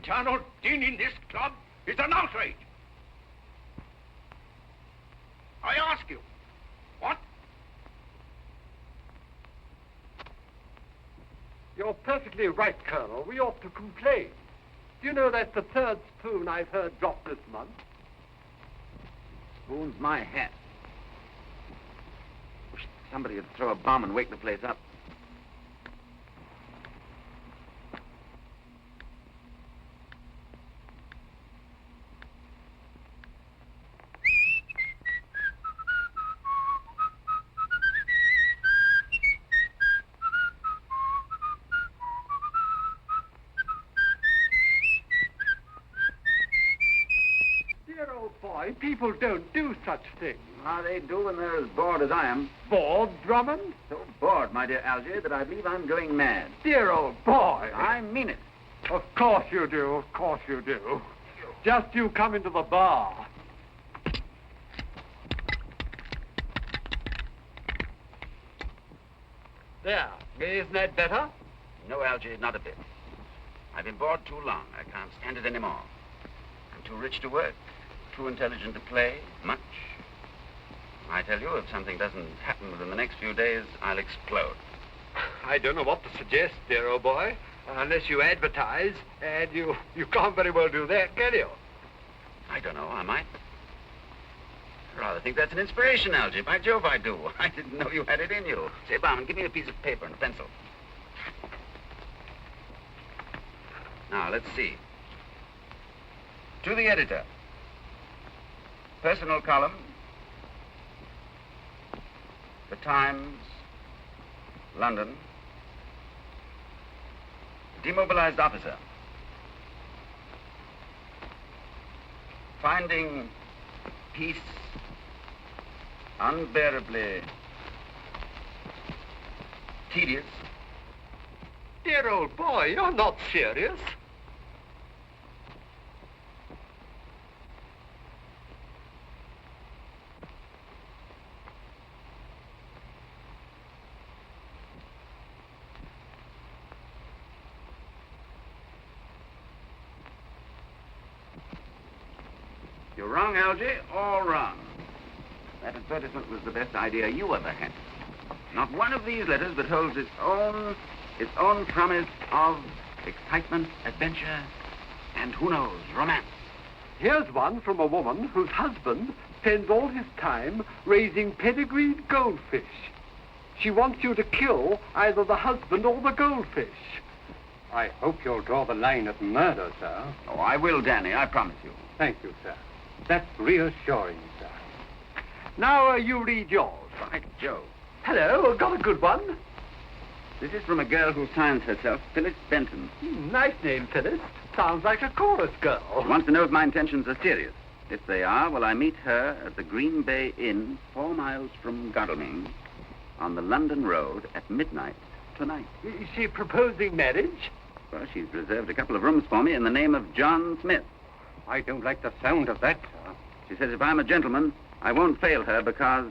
eternal din in this club is an outrage. I ask you, what? You're perfectly right, Colonel. We ought to complain. Do you know that's the third spoon I've heard dropped this month? Spoon's my hat. Wish somebody would throw a bomb and wake the place up. People don't do such things. Ah, they do when they're as bored as I am. Bored, Drummond? So bored, my dear Algy, that I believe I'm going mad. Dear old boy. I mean it. Of course you do, of course you do. Just you come into the bar. There, isn't that better? No, Algy, not a bit. I've been bored too long. I can't stand it anymore. I'm too rich to work. Too intelligent to play, much. I tell you, if something doesn't happen within the next few days, I'll explode. I don't know what to suggest, dear old boy, unless you advertise, and you can't very well do that, can you? I don't know, I might. I rather think that's an inspiration, Algy. By Jove, I do. I didn't know you had it in you. Say, Barman, give me a piece of paper and a pencil. Now, let's see. To the editor. Personal column, The Times, London. Demobilized officer. Finding peace unbearably tedious. Dear old boy, you're not serious. You're wrong, Algy, all wrong. That advertisement was the best idea you ever had. Not one of these letters but holds its own promise of excitement, adventure, and who knows, romance. Here's one from a woman whose husband spends all his time raising pedigreed goldfish. She wants you to kill either the husband or the goldfish. I hope you'll draw the line at murder, sir. Oh, I will, Danny, I promise you. Thank you, sir. That's reassuring, sir. Now, you read yours. By Jove. Hello, got a good one. This is from a girl who signs herself Phyllis Benton. Nice name, Phyllis. Sounds like a chorus girl. She wants to know if my intentions are serious. If they are, will I meet her at the Green Bay Inn, 4 miles from Godalming, on the London Road at midnight tonight. Is she proposing marriage? Well, she's reserved a couple of rooms for me in the name of John Smith. I don't like the sound of that, sir. She says if I'm a gentleman, I won't fail her because,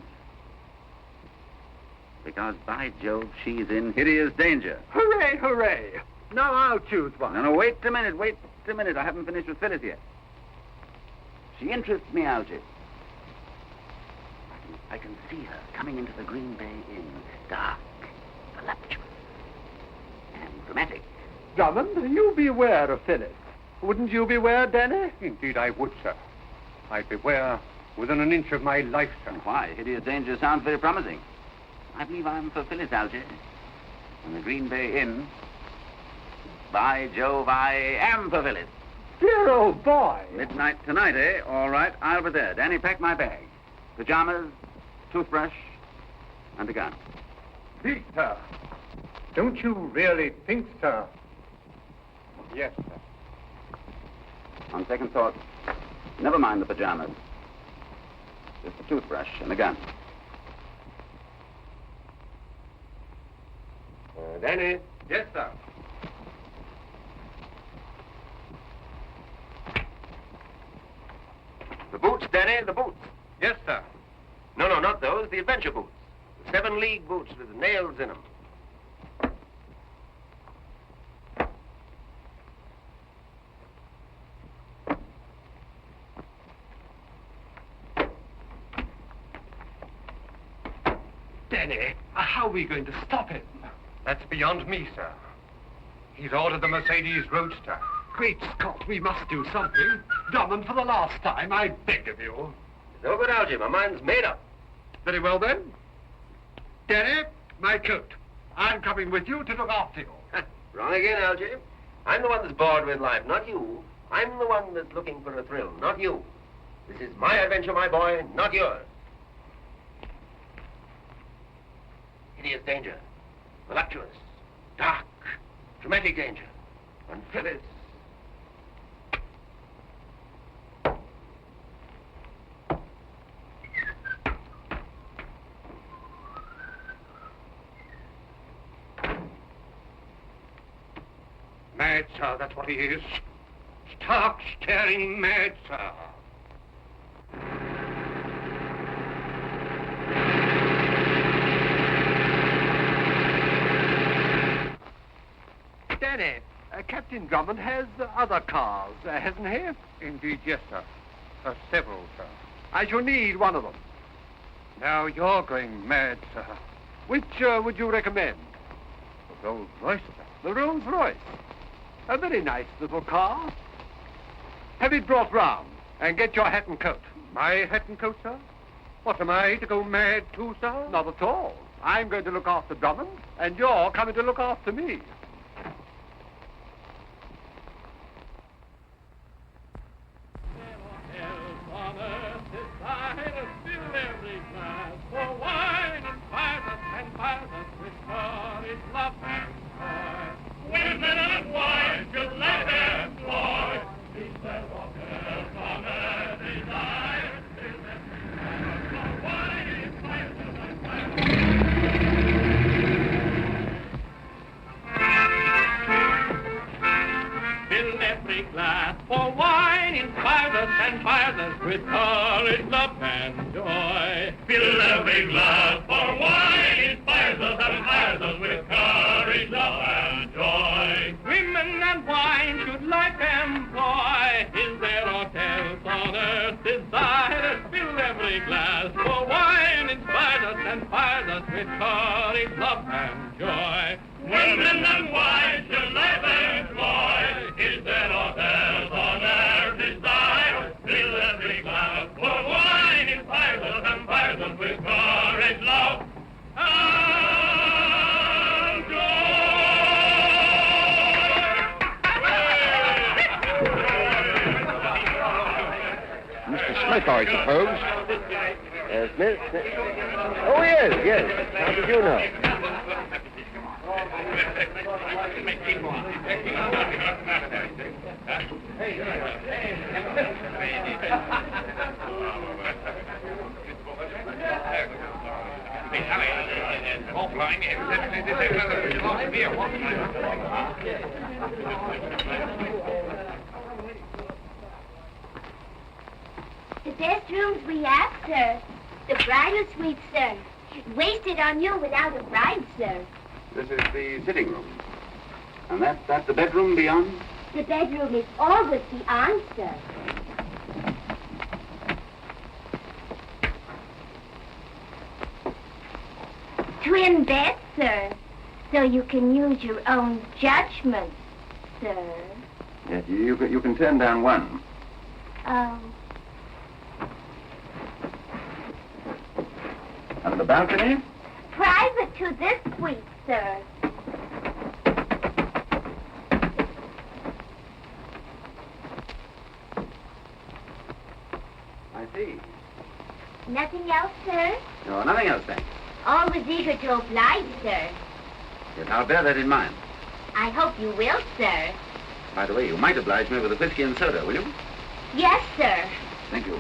by Jove, she's in hideous danger. Hooray, hooray. Now I'll choose one. No, wait a minute. I haven't finished with Phyllis yet. She interests me, Algy. I can see her coming into the Green Bay Inn, dark, voluptuous, and dramatic. Drummond, you beware of Phyllis. Wouldn't you beware, Danny? Indeed I would, sir. I'd beware within an inch of my life, sir. Why? Hideous danger sounds very promising. I believe I'm for Phyllis, Algy. In the Green Bay Inn. By Jove, I am for Phyllis. Dear old boy. Midnight tonight, eh? All right, I'll be there. Danny, pack my bag. Pajamas, toothbrush, and a gun. Pete, sir. Don't you really think, sir? Yes, sir. On second thought, never mind the pajamas. Just a toothbrush and a gun. Danny? Yes, sir. The boots, Danny, the boots. Yes, sir. No, not those, the adventure boots. The 7-league boots with nails in them. Danny, how are we going to stop him? That's beyond me, sir. He's ordered the Mercedes Roadster. Great Scott, we must do something. Drummond, for the last time, I beg of you. No good, Algy. My mind's made up. Very well, then. Danny, my coat. I'm coming with you to look after you. Wrong again, Algy. I'm the one that's bored with life, not you. I'm the one that's looking for a thrill, not you. This is my adventure, my boy, not yours. Hideous danger. Voluptuous. Dark. Dramatic danger. And Phyllis. Mad, sir, that's what he is. Stark, staring mad, sir. Danny, Captain Drummond has other cars, hasn't he? Indeed, yes, sir. Several, sir. I shall need one of them. Now you're going mad, sir. Which would you recommend? The Rolls Royce, sir. The Rolls Royce. A very nice little car. Have it brought round, and get your hat and coat. My hat and coat, sir? What, am I to go mad too, sir? Not at all. I'm going to look after Drummond, and you're coming to look after me. With courage, love, and joy. Fill every glass, for wine inspires us and inspires us with courage, love, and joy. Women and wine should life employ. Is there aught else on earth desire? Fill every glass, for wine inspires us and inspires us with courage, love, and joy. Women and wine should life employ. Is there aught else on earth desire? Fill every glass, for wine inspires us and inspires us with courage, love, and joy. Mr. Smith, I suppose. Smith? Oh, yes. How did you know? The best rooms we have, sir. The bridal suite, sir. Wasted on you without a bride, sir. This is the sitting room. And that's the bedroom beyond? The bedroom is always beyond, sir. Twin beds, sir. So you can use your own judgment, sir. Yes, you can turn down one. Oh. And the balcony? Private to this suite, sir. I see. Nothing else, sir? No, nothing else, thanks. Always eager to oblige, sir. Yes, I'll bear that in mind. I hope you will, sir. By the way, you might oblige me with a whiskey and soda, will you? Yes, sir. Thank you.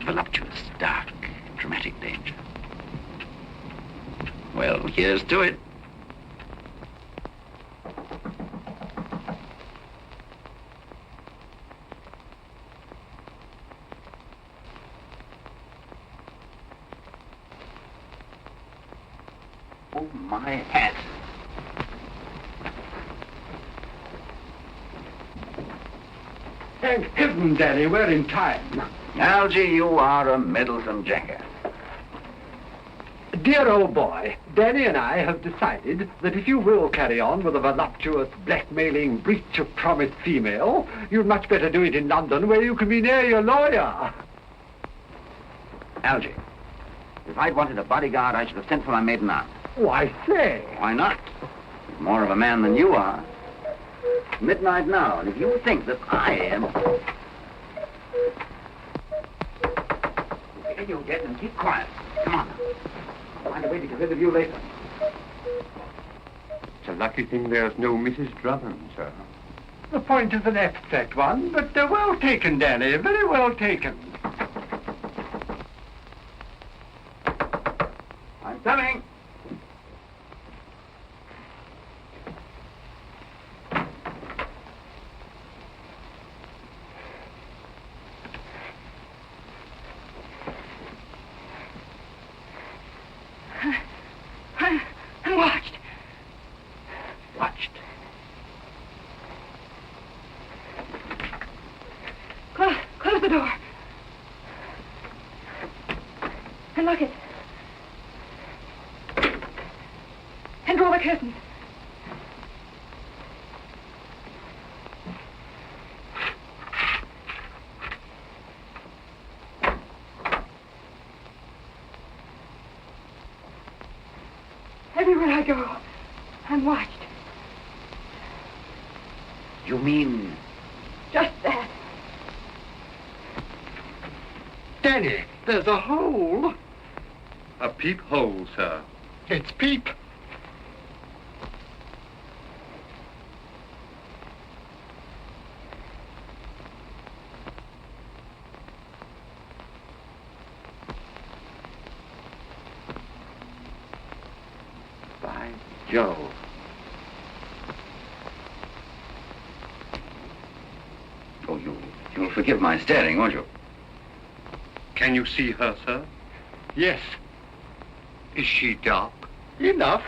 Voluptuous, dark, dramatic danger. Well, here's to it. Oh, my hat. Thank heaven, Danny, we're in time. Algy, you are a meddlesome jackass. Dear old boy, Danny and I have decided that if you will carry on with a voluptuous, blackmailing, breach of promise female, you'd much better do it in London, where you can be near your lawyer. Algy, if I'd wanted a bodyguard, I should have sent for my maiden aunt. Oh, I say. Why not? He's more of a man than you are. It's midnight now, and if you think that I am... Get you get and keep quiet. Come on. I'll find a way to get rid of you later. It's a lucky thing there's no Mrs. Drummond, sir. The point is an abstract one, but well taken, Danny, very well taken. I'm coming. I'm watched. Watched. Close the door. And lock it. And draw the curtains. Everywhere I go, I'm watched. You mean... Just that. Danny, there's a hole. A peephole, sir. It's Peep. By Jove. Oh, you'll forgive my staring, won't you? Can you see her, sir? Yes, Is she dark? enough.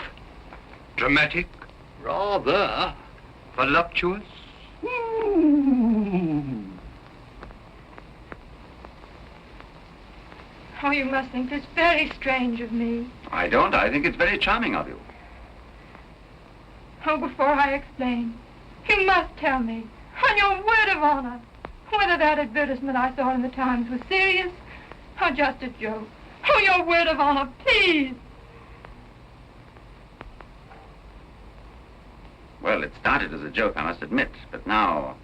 Dramatic? Rather. Voluptuous? Oh, you must think this very strange of me. I don't. I think it's very charming of you. Oh, before I explain, you must tell me, on your word of honor, whether that advertisement I saw in the Times was serious or just a joke. Oh, your word of honor, please. Well, it started as a joke, I must admit, but now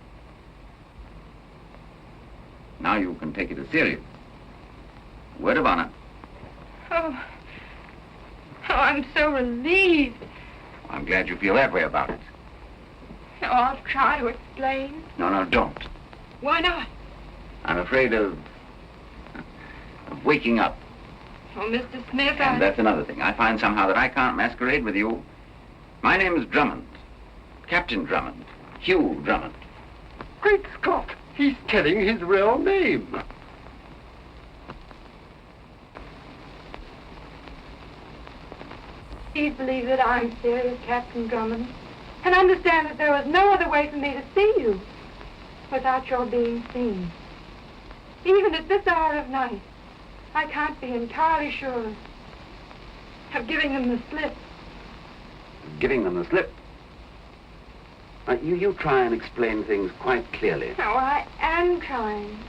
you can take it as serious. Word of honor. Oh, I'm so relieved. I'm glad you feel that way about it. Oh, I'll try to explain. No, don't. Why not? I'm afraid of waking up. Oh, Mr. Smith, And that's another thing. I find somehow that I can't masquerade with you. My name is Drummond. Captain Drummond. Hugh Drummond. Great Scott, he's telling his real name. Please believe that I'm serious, Captain Drummond, and understand that there was no other way for me to see you without your being seen. Even at this hour of night, I can't be entirely sure of giving them the slip. Giving them the slip. You try and explain things quite clearly. Oh, I am trying.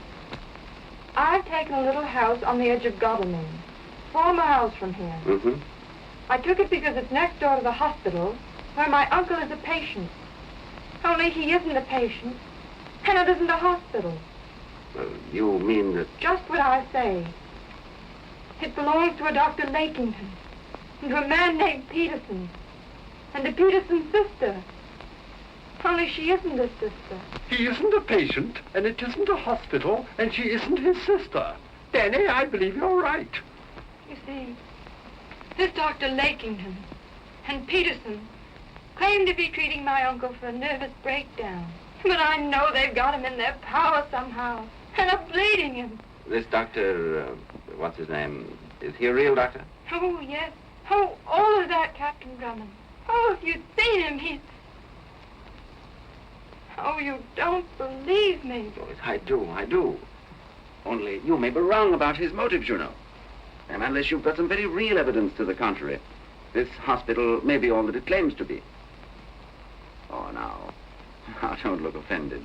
I've taken a little house on the edge of Godalming, 4 miles from here. Mm-hmm. I took it because it's next door to the hospital, where my uncle is a patient. Only he isn't a patient, and it isn't a hospital. You mean that... Just what I say. It belongs to a Dr. Lakington, and to a man named Peterson, and to Peterson's sister. Only she isn't his sister. He isn't a patient, and it isn't a hospital, and she isn't his sister. Danny, I believe you're right. You see, this Dr. Lakington and Peterson claim to be treating my uncle for a nervous breakdown. But I know they've got him in their power somehow, and are bleeding him. This doctor, what's his name? Is he a real doctor? Oh, yes. Oh, all of that, Captain Drummond. Oh, if you'd seen him, he's... Oh, you don't believe me. Yes, I do. Only you may be wrong about his motives, you know. And unless you've got some very real evidence to the contrary, this hospital may be all that it claims to be. Oh, now, don't look offended.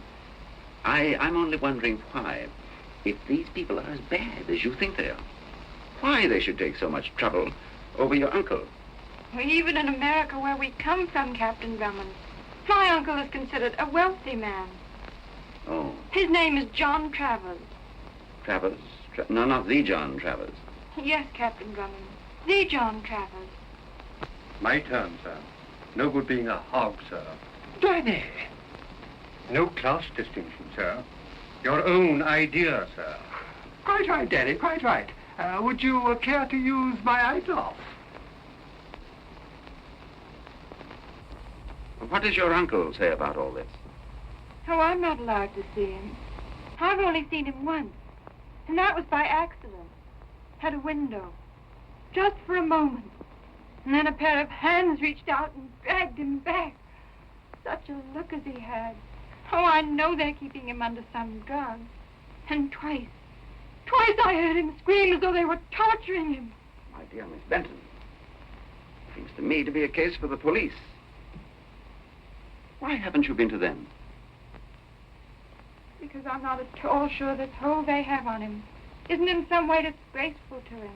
I'm only wondering why, if these people are as bad as you think they are, why they should take so much trouble over your uncle. Well, even in America, where we come from, Captain Drummond, my uncle is considered a wealthy man. Oh. His name is John Travers. Travers? No, not the John Travers. Yes, Captain Drummond. The John Travers. My turn, sir. No good being a hog, sir. Danny! No class distinction, sir. Your own idea, sir. Quite right, Danny, quite right. Would you care to use my eyeglass? What does your uncle say about all this? Oh, I'm not allowed to see him. I've only seen him once, and that was by accident. At a window. Just for a moment. And then a pair of hands reached out and dragged him back. Such a look as he had. Oh, I know they're keeping him under some drug. And twice I heard him scream as though they were torturing him. My dear Miss Benton, seems to me to be a case for the police. Why haven't you been to them? Because I'm not at all sure this hold they have on him isn't in some way disgraceful to him.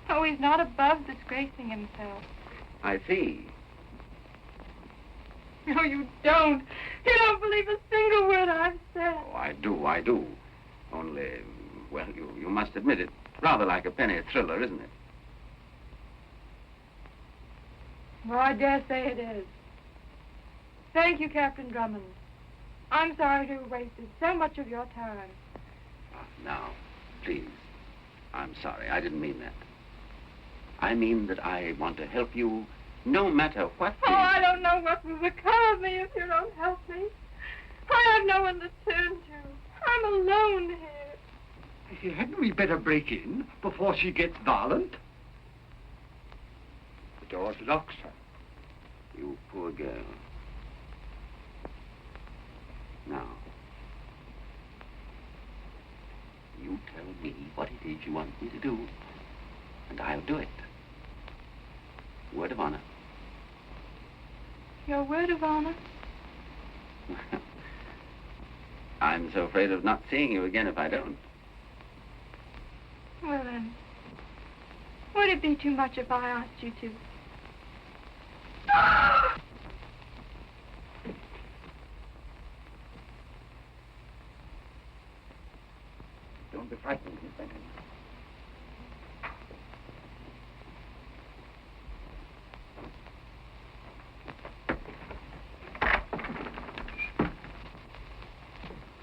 Oh, he's not above disgracing himself. I see. No, you don't. You don't believe a single word I've said. Oh, I do. Only, well, you must admit it. Rather like a penny thriller, isn't it? Well, I dare say it is. Thank you, Captain Drummond. I'm sorry to have wasted so much of your time. Now, please, I'm sorry. I didn't mean that. I mean that I want to help you no matter what. Oh, I don't know what will become of me if you don't help me. I have no one to turn to. I'm alone here. Hadn't we better break in before she gets violent? The door's locked, sir. You poor girl. Now, you tell me what it is you want me to do, and I'll do it. Word of honor. Your word of honor? I'm so afraid of not seeing you again if I don't. Well, then, would it be too much if I asked you to? Don't be frightened, Miss Benton.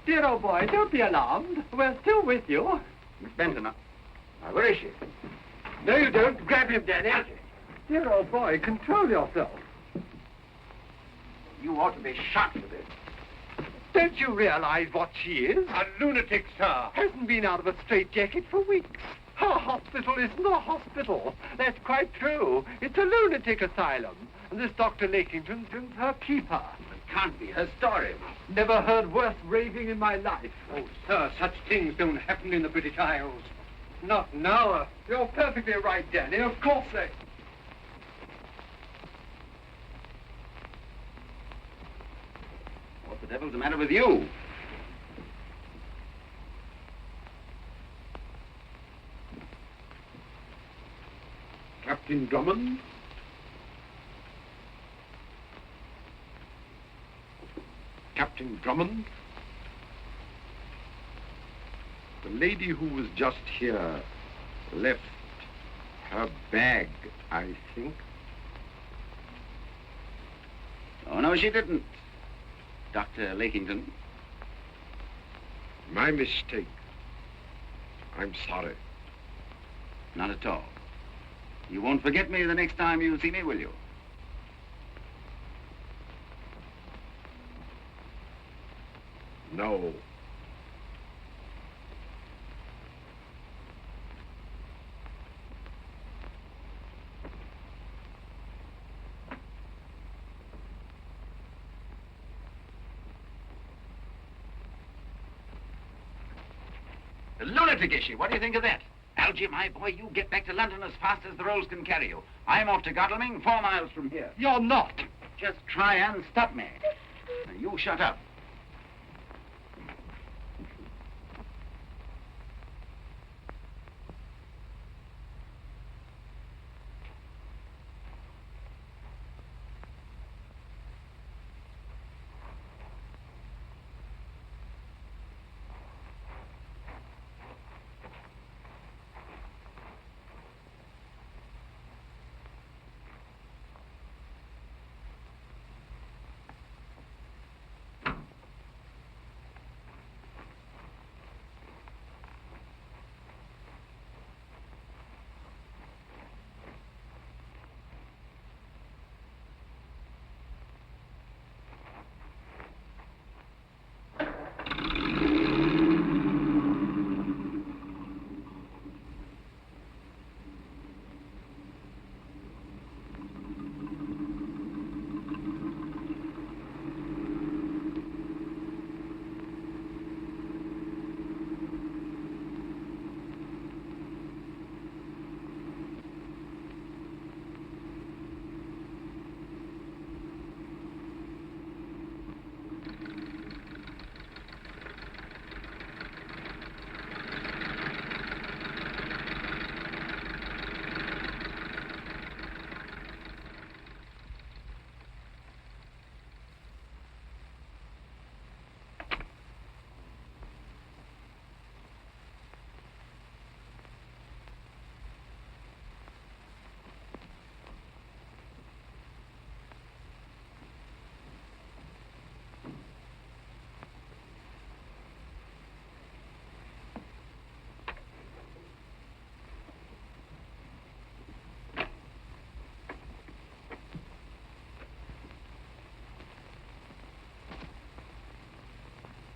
Dear old boy, don't be alarmed. We're still with you. Miss Benton, now, where is she? No, you don't. Grab him, Danny. Dear old boy, control yourself. You ought to be shot for this. Don't you realize what she is? A lunatic, sir. Hasn't been out of a straitjacket for weeks. Her hospital isn't a hospital. That's quite true. It's a lunatic asylum. And this Dr. Lakington's her keeper. It can't be her story. Never heard worse raving in my life. Oh, sir, such things don't happen in the British Isles. Not now. You're perfectly right, Danny. Of course they... What the devil's the matter with you? Captain Drummond? Captain Drummond? The lady who was just here left her bag, I think. Oh, no, she didn't. Dr. Lakington. My mistake. I'm sorry. Not at all. You won't forget me the next time you see me, will you? No. The lunatic issue. What do you think of that? Algy, my boy, you get back to London as fast as the roads can carry you. I'm off to Godalming, 4 miles from here. You're not. Just try and stop me. Now, you shut up.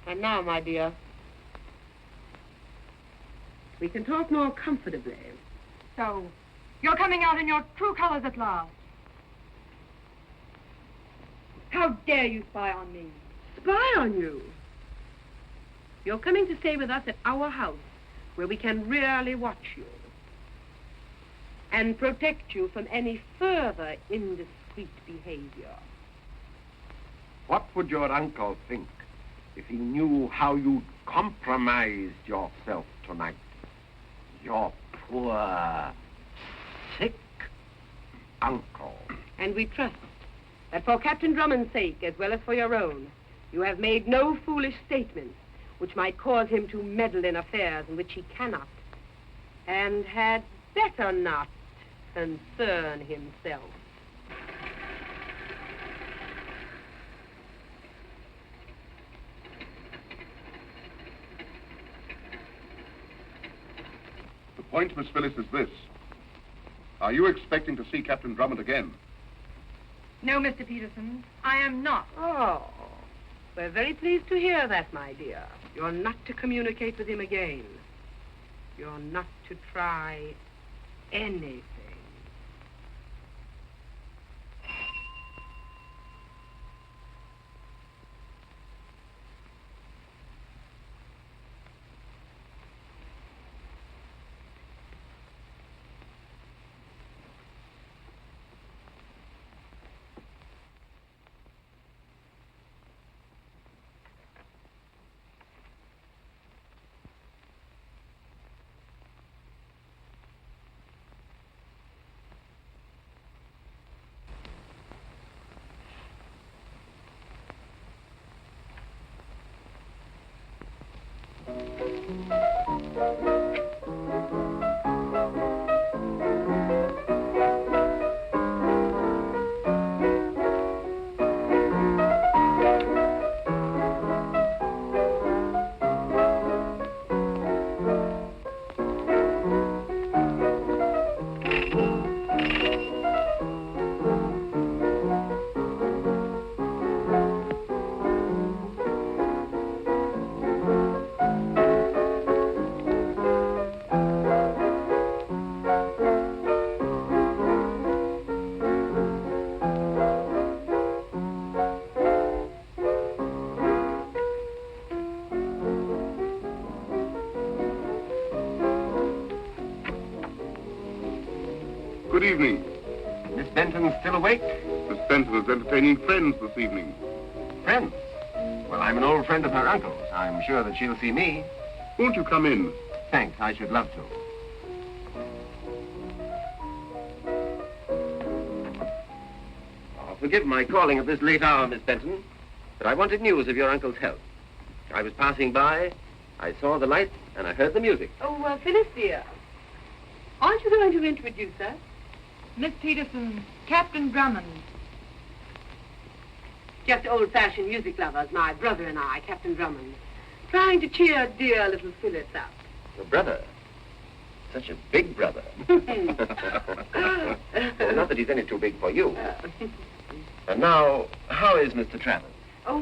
And now, my dear, we can talk more comfortably. So, you're coming out in your true colors at last. How dare you spy on me? Spy on you? You're coming to stay with us at our house, where we can really watch you and protect you from any further indiscreet behavior. What would your uncle think if he knew how you compromised yourself tonight? Your poor, sick uncle. And we trust that for Captain Drummond's sake, as well as for your own, you have made no foolish statements which might cause him to meddle in affairs in which he cannot, and had better not concern himself. The point, Miss Phyllis, is this. Are you expecting to see Captain Drummond again? No, Mr. Peterson, I am not. Oh, we're very pleased to hear that, my dear. You're not to communicate with him again. You're not to try anything. Good evening. Miss Benton's still awake? Miss Benton is entertaining friends this evening. Friends? Well, I'm an old friend of her uncle's. I'm sure that she'll see me. Won't you come in? Thanks, I should love to. Oh, forgive my calling at this late hour, Miss Benton, but I wanted news of your uncle's health. I was passing by, I saw the lights, and I heard the music. Oh, Phyllis, dear. Aren't you going to introduce us? Miss Peterson, Captain Drummond. Just old-fashioned music lovers, my brother and I, Captain Drummond. Trying to cheer dear little Phyllis up. Your brother? Such a big brother. Well, not that he's any too big for you. And now, how is Mr. Travers? Oh,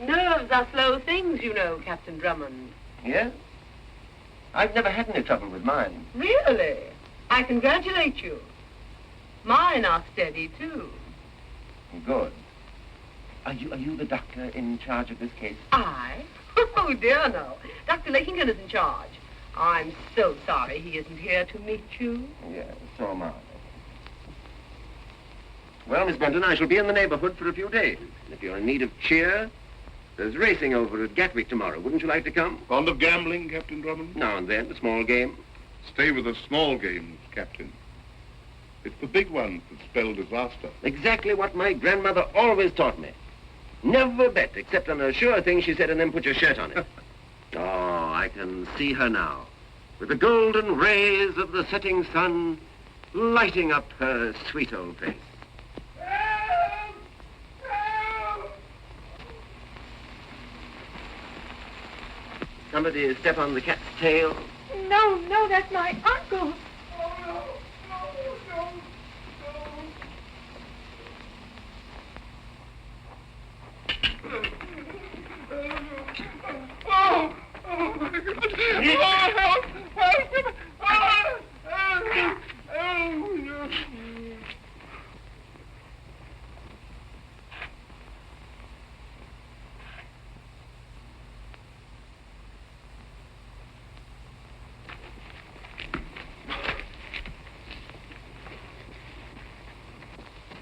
nerves are slow things, you know, Captain Drummond. Yes? I've never had any trouble with mine. Really? I congratulate you. Mine are steady, too. Good. Are you the doctor in charge of this case? I? Oh, dear, no. Dr. Lakington is in charge. I'm so sorry he isn't here to meet you. Yes, so am I. Well, Miss Benton, I shall be in the neighborhood for a few days. And if you're in need of cheer, there's racing over at Gatwick tomorrow. Wouldn't you like to come? Fond of gambling, Captain Drummond? Now and then, a small game. Stay with the small games, Captain. It's the big ones that spell disaster. Exactly what my grandmother always taught me. Never bet, except on a sure thing she said, and then put your shirt on it. Oh, I can see her now, with the golden rays of the setting sun lighting up her sweet old face. Somebody step on the cat's tail. No, that's my uncle.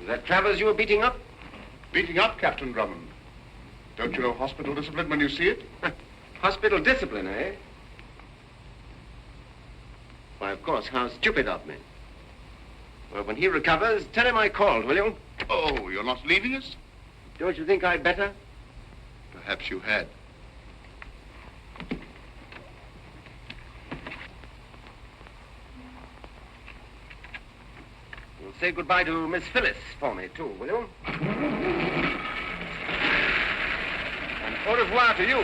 Is that Travers you were beating up? Beating up, Captain Drummond. Don't you know hospital discipline when you see it? Hospital discipline, eh? Why, of course, how stupid of me. Well, when he recovers, tell him I called, will you? Oh, you're not leaving us? Don't you think I'd better? Perhaps you had. You'll say goodbye to Miss Phyllis for me, too, will you? And au revoir to you.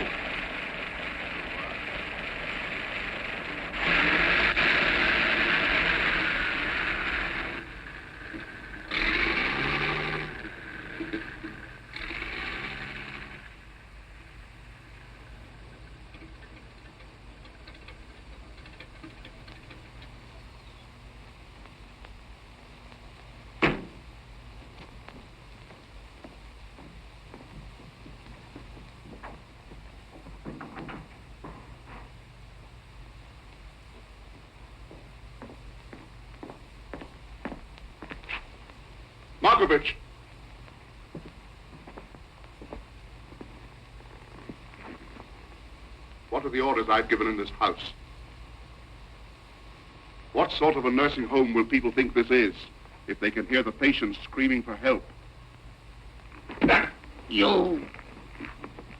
Markovich! What are the orders I've given in this house? What sort of a nursing home will people think this is if they can hear the patients screaming for help? You!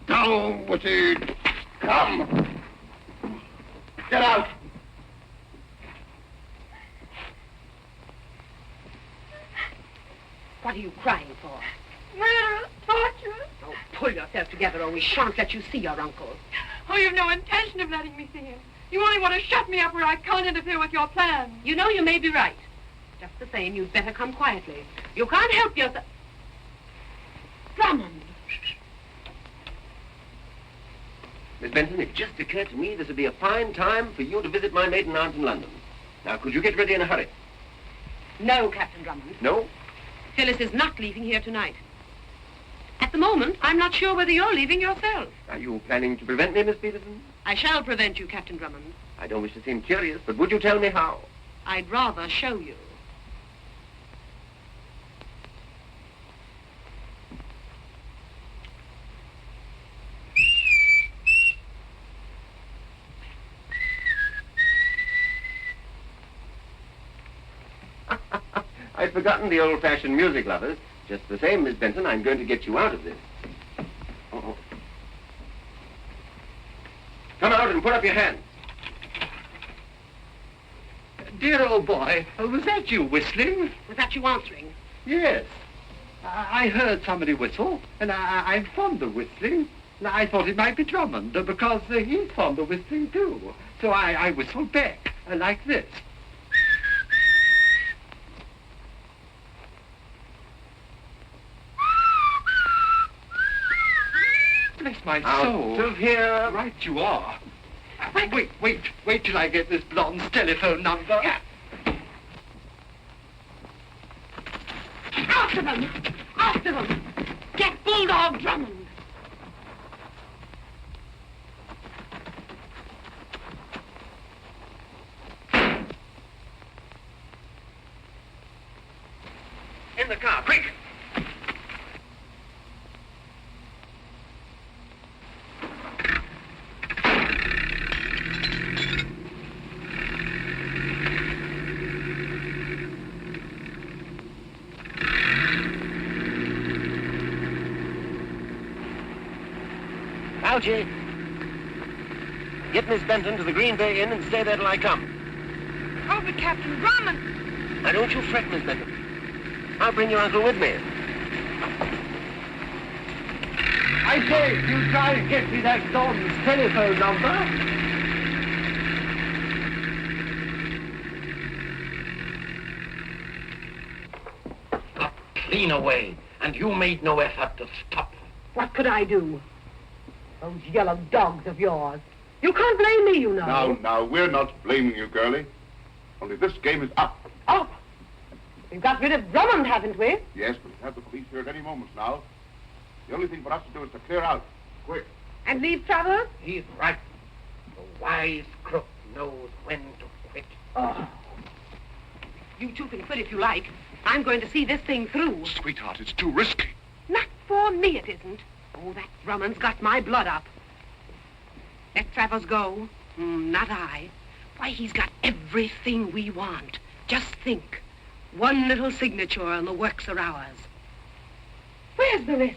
Down with it! Come! Get out! What are you crying for? Murder, torture. Oh, pull yourself together or we shan't let you see your uncle. Oh, you've no intention of letting me see him. You only want to shut me up where I can't interfere with your plans. You know, you may be right. Just the same, you'd better come quietly. You can't help yourself. Drummond. Miss Benton, it just occurred to me this would be a fine time for you to visit my maiden aunt in London. Now, could you get ready in a hurry? No, Captain Drummond. No? Phyllis is not leaving here tonight. At the moment, I'm not sure whether you're leaving yourself. Are you planning to prevent me, Miss Peterson? I shall prevent you, Captain Drummond. I don't wish to seem curious, but would you tell me how? I'd rather show you. I'd forgotten the old-fashioned music lovers. Just the same, Miss Benton, I'm going to get you out of this. Oh. Come out and put up your hands. Dear old boy, was that you whistling? Was that you answering? Yes. I heard somebody whistle, and I'm fond of whistling. I thought it might be Drummond, because he's fond of whistling too. So I whistled back, like this. Bless my soul. Out of here. Right you are. Wait till I get this blonde's telephone number. Yeah. After them! After them! Get Bulldog Drummond! In the car, quick! Algy, get Miss Benton to the Green Bay Inn and stay there till I come. Oh, but Captain Drummond! Now, don't you fret, Miss Benton. I'll bring your uncle with me. I say, you try and get me that blonde's telephone number? Got clean away, and you made no effort to stop them. What could I do? Those yellow dogs of yours. You can't blame me, you know. Now, we're not blaming you, girlie. Only this game is up. Oh! We've got rid of Drummond, haven't we? Yes, but we have the police here at any moment now. The only thing for us to do is to clear out. Quick. And leave Travers? He's right. The wise crook knows when to quit. Oh. You two can quit if you like. I'm going to see this thing through. Sweetheart, it's too risky. Not for me, it isn't. Oh, that Drummond's got my blood up. Let Travers go. Not I. Why, he's got everything we want. Just think. One little signature and the works are ours. Where's the risk?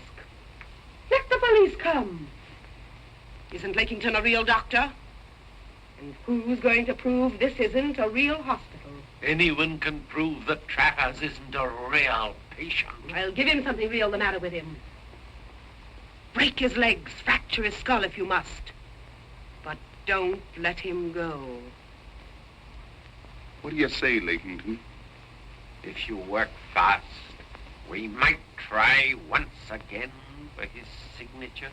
Let the police come. Isn't Lakington a real doctor? And who's going to prove this isn't a real hospital? Anyone can prove that Travers isn't a real patient. Well, give him something real the matter with him. Break his legs, fracture his skull if you must. But don't let him go. What do you say, Lakington? If you work fast, we might try once again for his signature.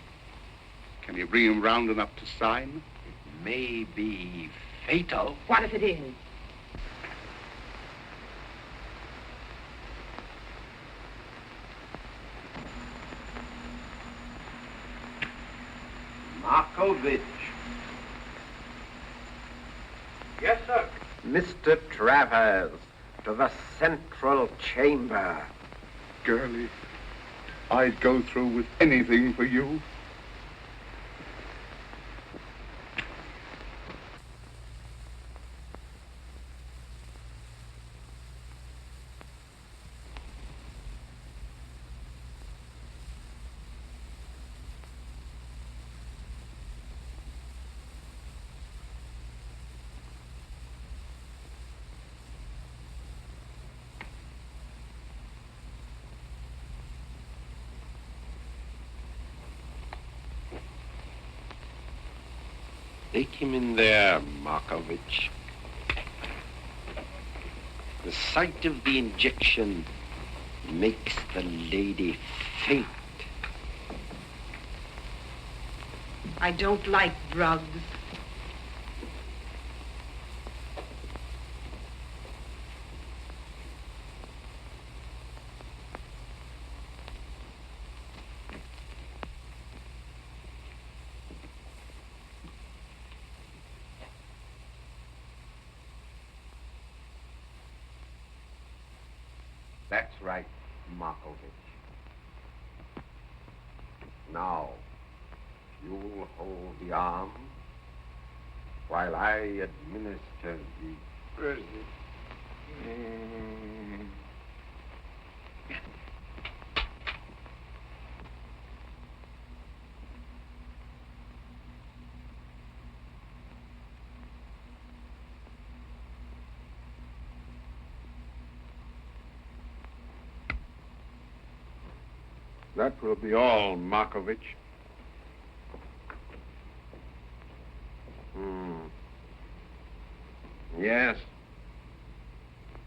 Can you bring him round enough to sign? It may be fatal. What if it is? Markovich. Yes, sir. Mr. Travers, to the central chamber. Girlie, I'd go through with anything for you. Take him in there, Markovich. The sight of the injection makes the lady faint. I don't like drugs. That's right, Markovich. Now, you'll hold the arm while I administer the... That will be all, Markovich. Yes.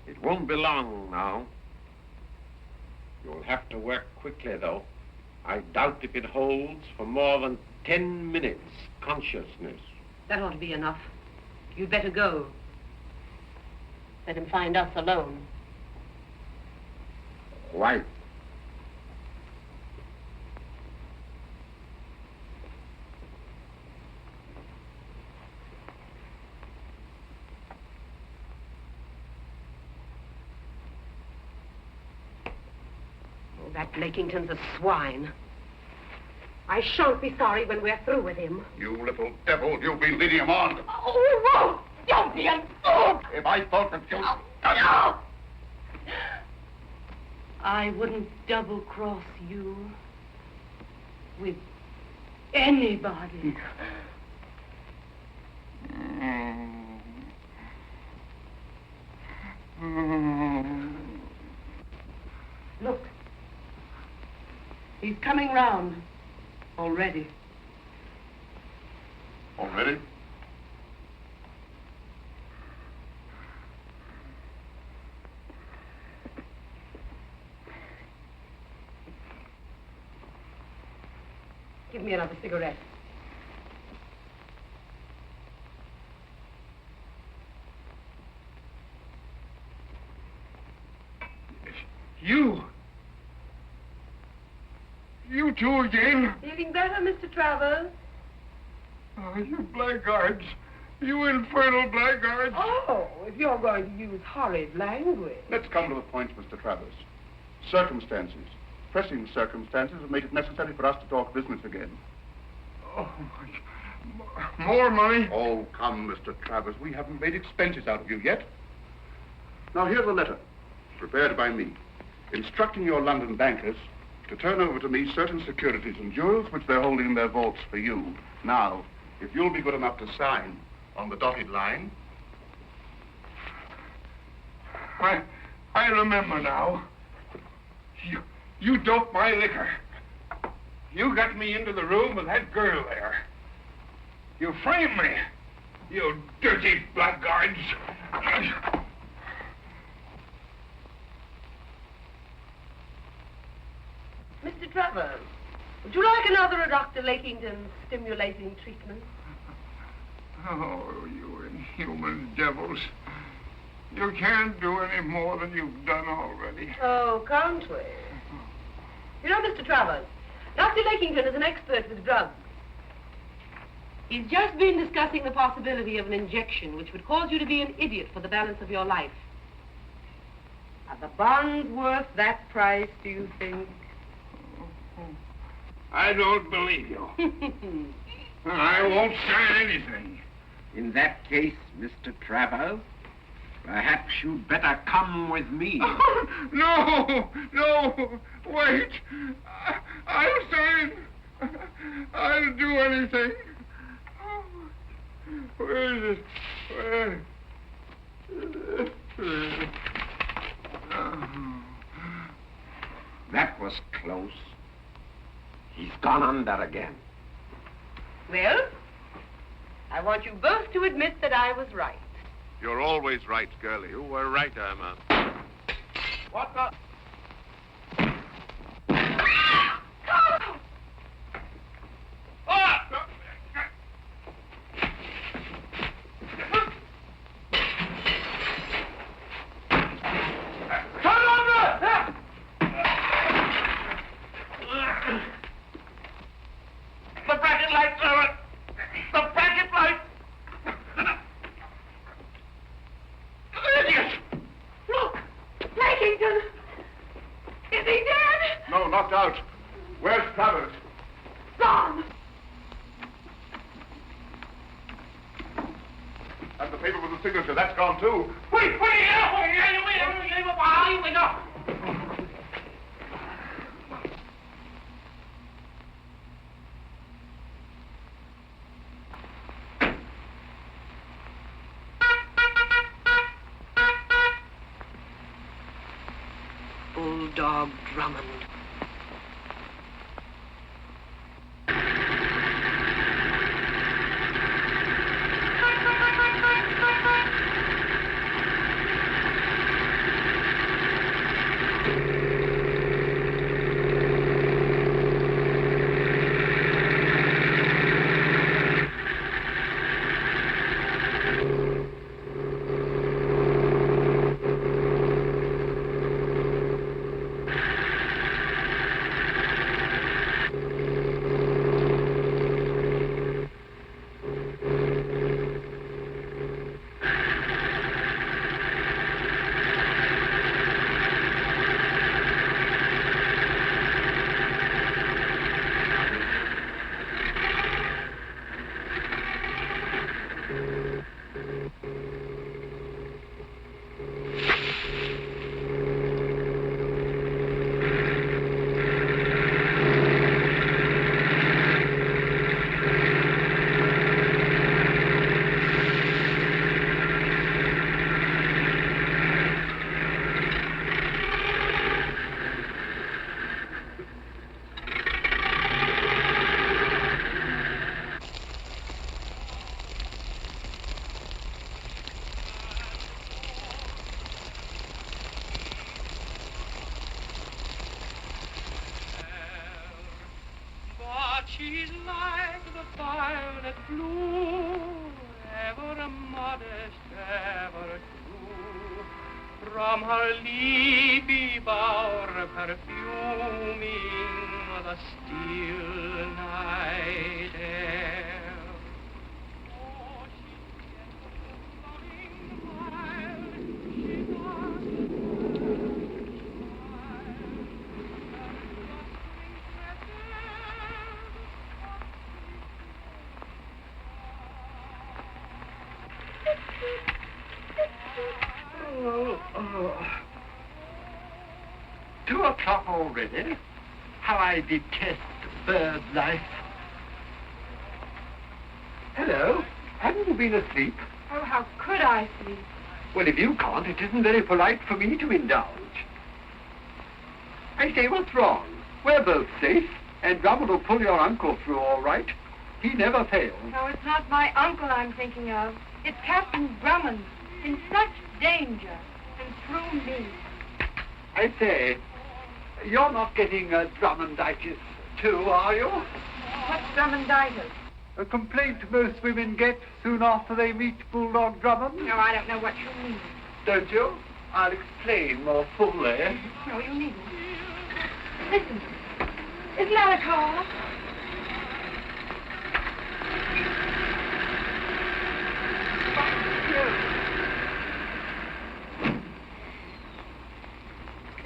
It won't be long now. You'll have to work quickly, though. I doubt if it holds for more than 10 minutes consciousness. That ought to be enough. You'd better go. Let him find us alone. Why? That Lakington's a swine. I shan't be sorry when we're through with him. You little devil, you'll be leading him on. Oh, won't! Don't be a fool! If I thought that you... No! I wouldn't double-cross you with anybody. Look. He's coming round. Already. Already? Give me another cigarette. You two again? Feeling better, Mr. Travers? Oh, you blackguards. You infernal blackguards. Oh, if you're going to use horrid language. Let's come to the point, Mr. Travers. Circumstances, pressing circumstances, have made it necessary for us to talk business again. Oh, more money? Oh, come, Mr. Travers. We haven't made expenses out of you yet. Now, here's a letter, prepared by me, instructing your London bankers to turn over to me certain securities and jewels which they're holding in their vaults for you. Now, if you'll be good enough to sign on the dotted line. I remember now. You doped my liquor. You got me into the room with that girl there. You framed me, you dirty blackguards. Mr. Travers, would you like another of Dr. Lakington's stimulating treatment? Oh, you inhuman devils. You can't do any more than you've done already. Oh, can't we? You know, Mr. Travers, Dr. Lakington is an expert with drugs. He's just been discussing the possibility of an injection which would cause you to be an idiot for the balance of your life. Are the bonds worth that price, do you think? I don't believe you. I won't sign anything. In that case, Mr. Travers, perhaps you'd better come with me. No, wait. I'll sign. I'll do anything. Where is it? Where? That was close. He's gone under again. Well, I want you both to admit that I was right. You're always right, girlie. You were right, Irma. What the? The bracket light, sir. The bracket light. Idiot! Look! Lakington! Is he dead? No, knocked out. Where's Travers? Gone! At the paper with the signature. That's gone, too. Wait. Bulldog Drummond. She's like the violet blue, ever modest, ever true. From her leafy bower perfuming the still night air. Oh, she's loving while Oh. 2 o'clock already? How I detest bird life. Hello, haven't you been asleep? Oh, how could I sleep? Well, if you can't, it isn't very polite for me to indulge. I say, what's wrong? We're both safe, and Drummond will pull your uncle through all right. He never fails. No, it's not my uncle I'm thinking of. It's Captain Drummond, in such danger, and through me. I say, you're not getting Drummonditis too, are you? What's Drummonditis? A complaint most women get soon after they meet Bulldog Drummond. No, I don't know what you mean. Don't you? I'll explain more fully. No, you needn't. Listen, isn't that a car?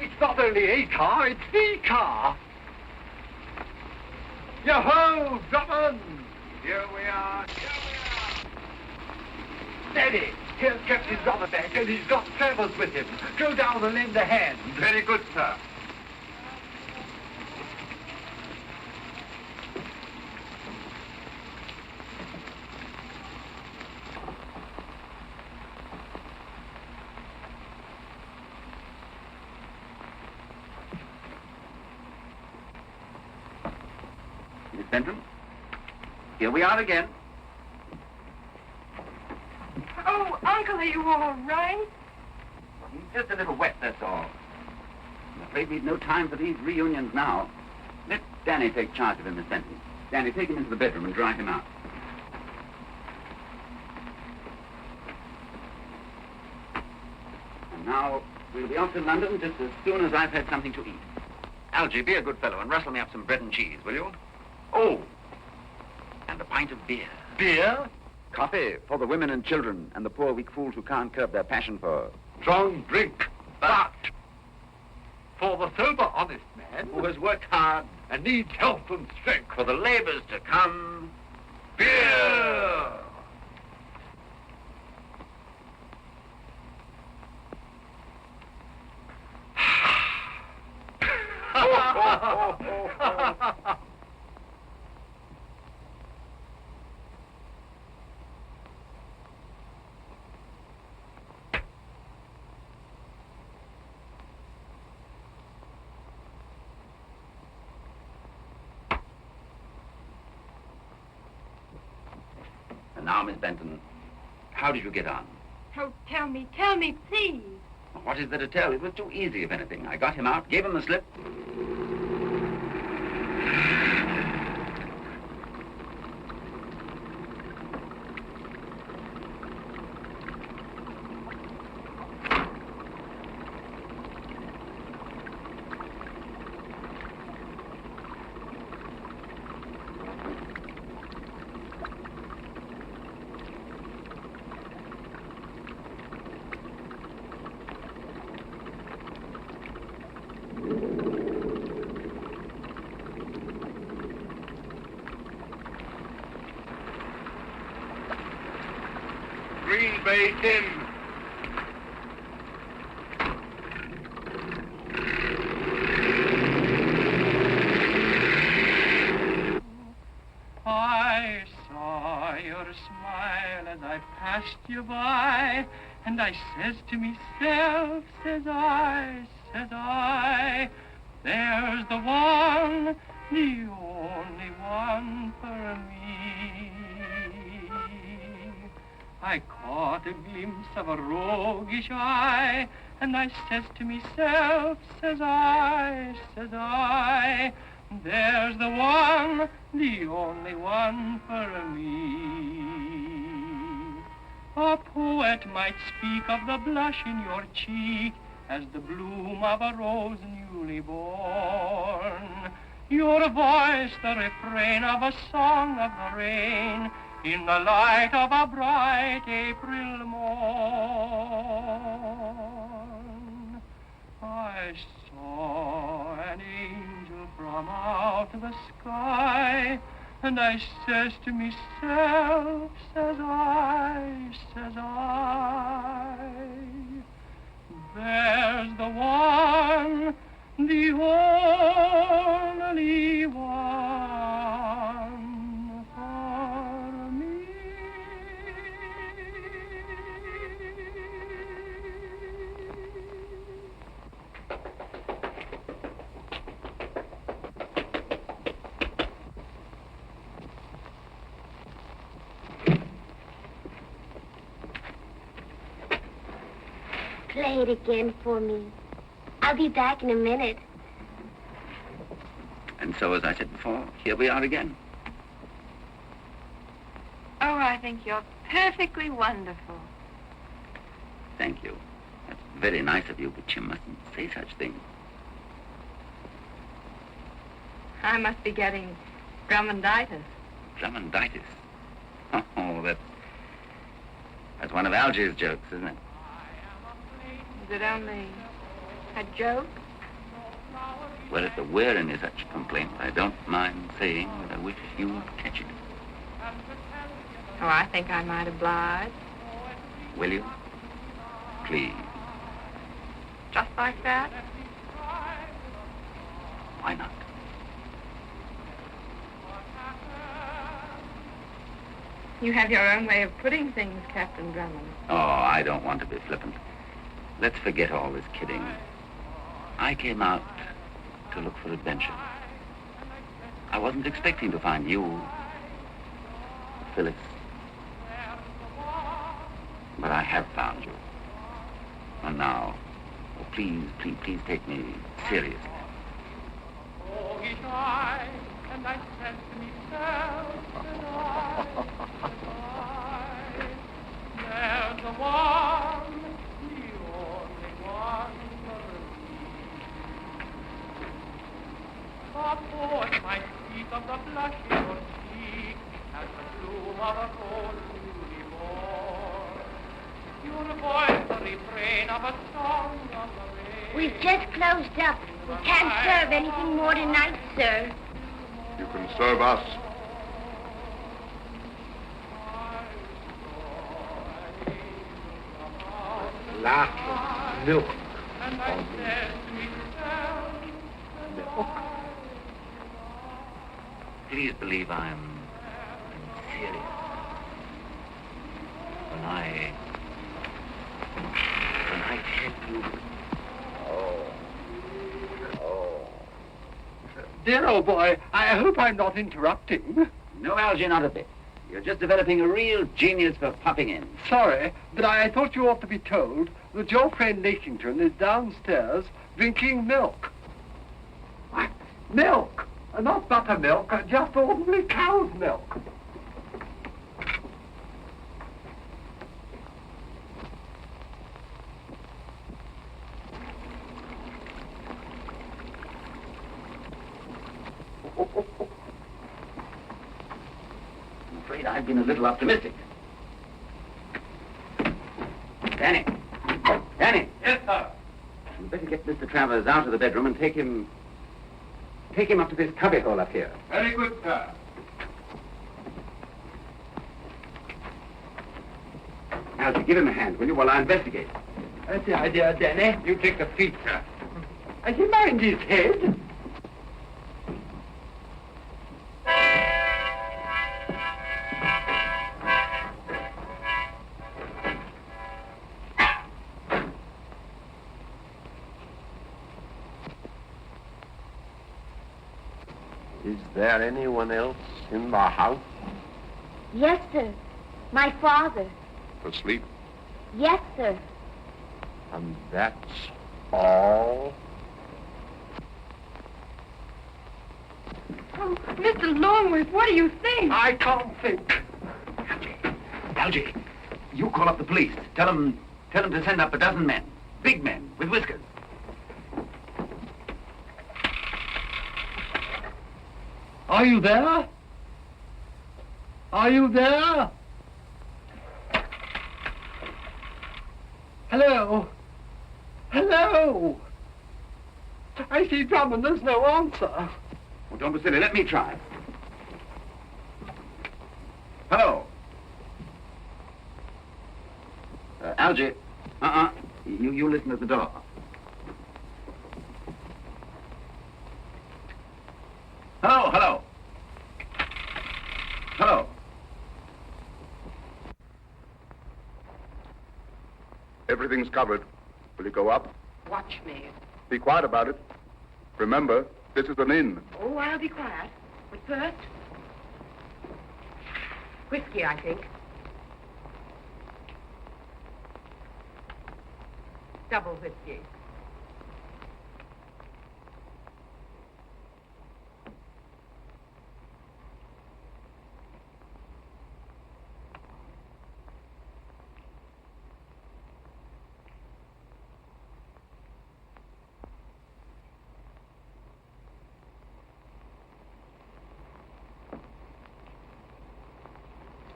It's not only a car, it's the car. Yo-ho, Drummond! Here we are. Steady! Here's Captain Drummond back, and he's got Travers with him. Go down and lend a hand. Very good, sir. Miss Benton, here we are again. Oh, Uncle, are you all right? He's just a little wet, that's all. I'm afraid we've no time for these reunions now. Let Danny take charge of him, Miss Benton. Danny, take him into the bedroom and dry him out. And now, we'll be off to London just as soon as I've had something to eat. Algy, be a good fellow and rustle me up some bread and cheese, will you? Oh, and a pint of beer. Beer? Coffee for the women and children and the poor weak fools who can't curb their passion for... Strong drink, but for the sober, honest man who has worked hard and needs health and strength. for the labors to come... Beer! Now, Miss Benton, how did you get on? Oh, tell me, please. What is there to tell? It was too easy, if anything. I got him out, gave him the slip. Green Bay Inn. I saw your smile as I passed you by, and I says to myself, says I, there's the one, the only one for me. I caught a glimpse of a roguish eye, and I says to myself, says I, there's the one, the only one for me. A poet might speak of the blush in your cheek as the bloom of a rose newly born. Your voice, the refrain of a song of the rain, in the light of a bright April morn. I saw an angel from out the sky, and I says to myself, says I, there's the one, the only one for me. Play it again for me. I'll be back in a minute. And so, as I said before, here we are again. Oh, I think you're perfectly wonderful. Thank you. That's very nice of you, but you mustn't say such things. I must be getting Drummonditis. Drummonditis? Oh, that's one of Algy's jokes, isn't it? Is it only a joke? Well, if there were any such complaint, I don't mind saying that I wish you'd catch it. Oh, I think I might oblige. Will you? Please. Just like that? Why not? You have your own way of putting things, Captain Drummond. Oh, I don't want to be flippant. Let's forget all this kidding. I came out to look for adventure. I wasn't expecting to find you, Phyllis. But I have found you. And now, oh, please take me seriously. And I said to myself, there's the one, the only one for me. A poet might speak of the blush in your cheek as the bloom of a rose newly born. Your voice, the refrain of a song of the rain. We've just closed up. We can't serve anything more tonight, sir. You can serve us. Laugh, milk. Please believe I'm serious. When I tell you... Dear old boy, I hope I'm not interrupting. No, Algy, not a bit. You're just developing a real genius for popping in. Sorry, but I thought you ought to be told that your friend Lakington is downstairs drinking milk. What? Milk? Not buttermilk, just ordinary cow's milk. I'm afraid I've been a little optimistic. Danny. Danny. Yes, sir. You'd better get Mr. Travers out of the bedroom and take him up to this cubbyhole up here. Very good, sir. Algy, give him a hand, will you, while I investigate. That's the idea, Danny. You take the feet, sir. And he mind his head. Is there anyone else in the house? Yes, sir. My father. Asleep? Yes, sir. And that's all? Oh, Mr. Longworth, what do you think? I can't think. Algy, you call up the police. Tell them to send up a dozen men. Big men, with whiskers. Are you there? Are you there? Hello? Hello? I see Drummond, there's no answer. Well, don't be silly. Let me try. Hello. Algy. You listen at the door. Hello, hello. Hello. Everything's covered. Will you go up? Watch me. Be quiet about it. Remember, this is an inn. Oh, I'll be quiet. But first, whiskey, I think. Double whiskey.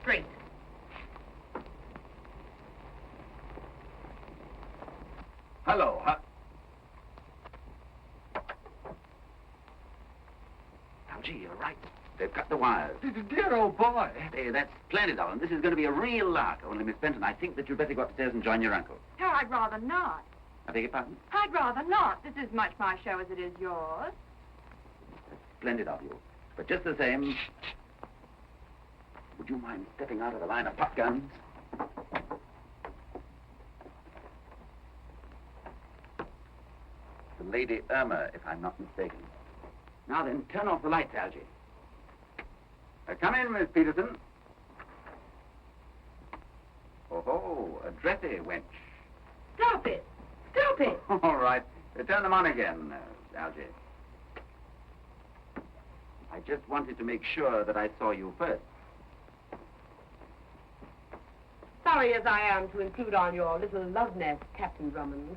Straight. Hello, Algy, you're right. They've cut the wires. Dear old boy. Hey, that's splendid of them. This is going to be a real lark. Only, Miss Benton, I think that you'd better go upstairs and join your uncle. Oh, I'd rather not. I beg your pardon? I'd rather not. This is much my show as it is yours. That's splendid of you. But just the same, would you mind stepping out of the line of pop guns? The Lady Irma, if I'm not mistaken. Now then, turn off the lights, Algy. Come in, Miss Peterson. Oh, a dressy wench. Stop it. Stop it. All right. Turn them on again, Algy. I just wanted to make sure that I saw you first. Sorry as I am to intrude on your little love nest, Captain Drummond.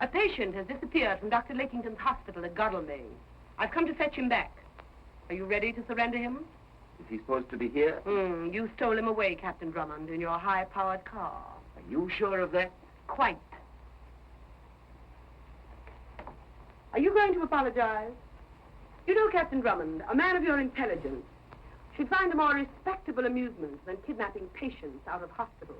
A patient has disappeared from Dr. Lakington's hospital at Godalming. I've come to fetch him back. Are you ready to surrender him? Is he supposed to be here? You stole him away, Captain Drummond, in your high-powered car. Are you sure of that? Quite. Are you going to apologize? You know, Captain Drummond, a man of your intelligence should find a more respectable amusement than kidnapping patients out of hospitals.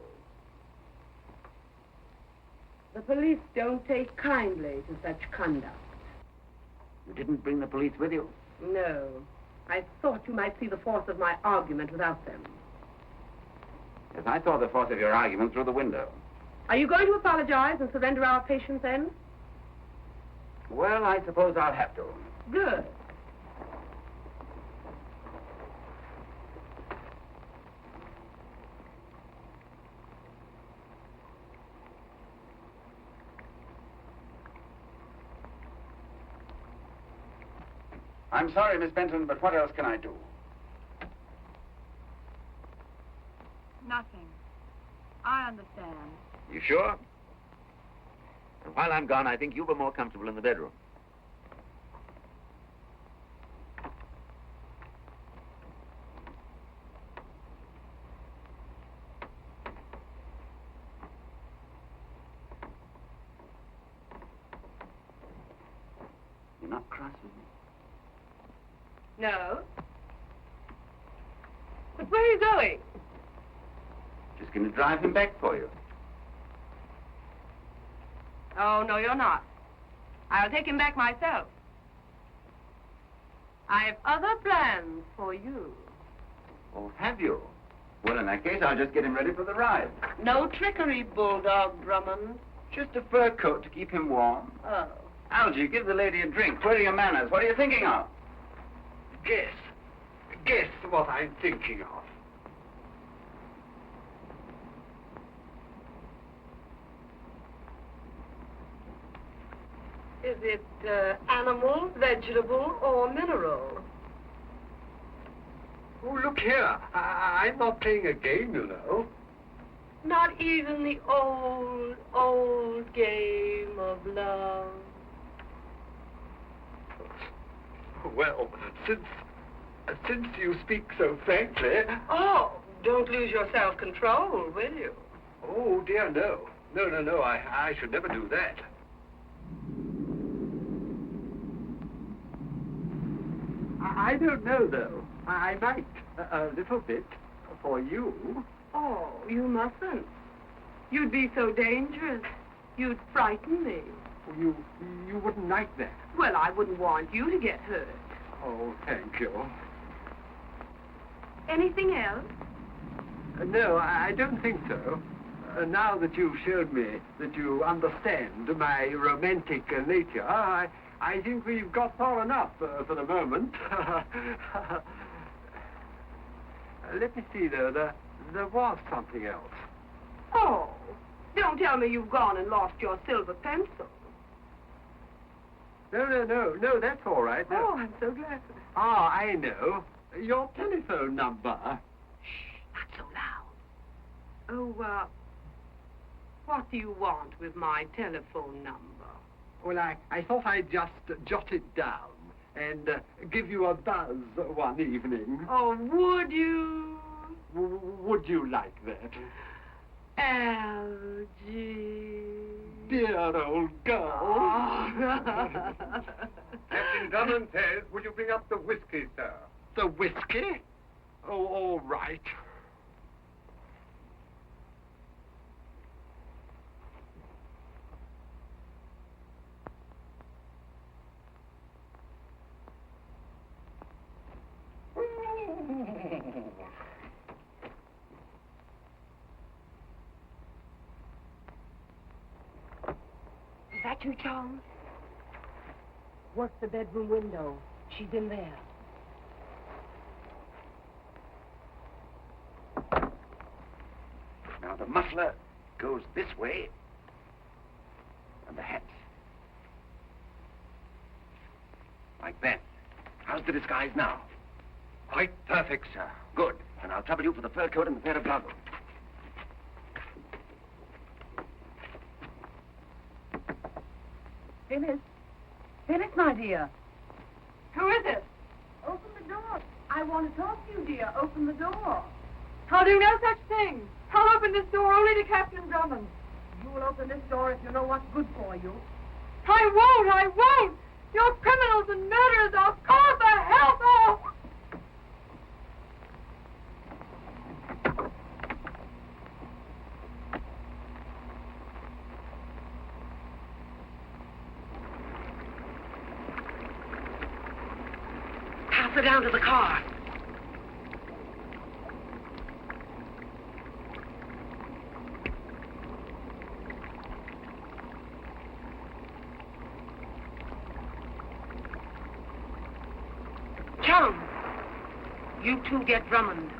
The police don't take kindly to such conduct. You didn't bring the police with you? No. I thought you might see the force of my argument without them. Yes, I saw the force of your argument through the window. Are you going to apologize and surrender our patients then? Well, I suppose I'll have to. Good. I'm sorry, Miss Benton, but what else can I do? Nothing. I understand. You sure? And while I'm gone, I think you'll be more comfortable in the bedroom. You're not cross with me? No. But where are you going? Just going to drive him back for you. Oh, no, you're not. I'll take him back myself. I have other plans for you. Oh, have you? Well, in that case, I'll just get him ready for the ride. No trickery, Bulldog Drummond. Just a fur coat to keep him warm. Oh. Algy, give the lady a drink. Where are your manners? What are you thinking of? Guess. Guess what I'm thinking of. Is it animal, vegetable, or mineral? Oh, look here. I'm not playing a game, you know. Not even the old, old game of love. Well, since you speak so frankly... Oh, don't lose your self-control, will you? Oh, dear, no. No, I should never do that. I don't know, though. I might, a little bit, for you. Oh, you mustn't. You'd be so dangerous. You'd frighten me. You wouldn't like that. Well, I wouldn't want you to get hurt. Oh, thank you. Anything else? No, I don't think so. Now that you've showed me that you understand my romantic nature, I think we've got far enough for the moment. Let me see, though. There was something else. Oh, don't tell me you've gone and lost your silver pencil. No, that's all right. No. Oh, I'm so glad for that. Ah, I know. Your telephone number. Shh, not so loud. Oh, what do you want with my telephone number? Well, I thought I'd just jot it down and give you a buzz one evening. Oh, would you? Would you like that? Algy. Dear old girl. Captain Drummond says, would you bring up the whiskey, sir? The whiskey? Oh, all right. Is that you, Charles? Work the bedroom window. She's in there. Now, the muffler goes this way, and the hat. Like that. How's the disguise now? Quite perfect, sir. Good. And I'll trouble you for the fur coat and the pair of goggles. Phyllis, my dear. Who is it? Open the door. I want to talk to you, dear. Open the door. I'll do no such thing. I'll open this door only to Captain Drummond. You will open this door if you know what's good for you. I won't! You're criminals and murderers! I'll call the help off! Pass her down to the car. Chum, you two get Drummond.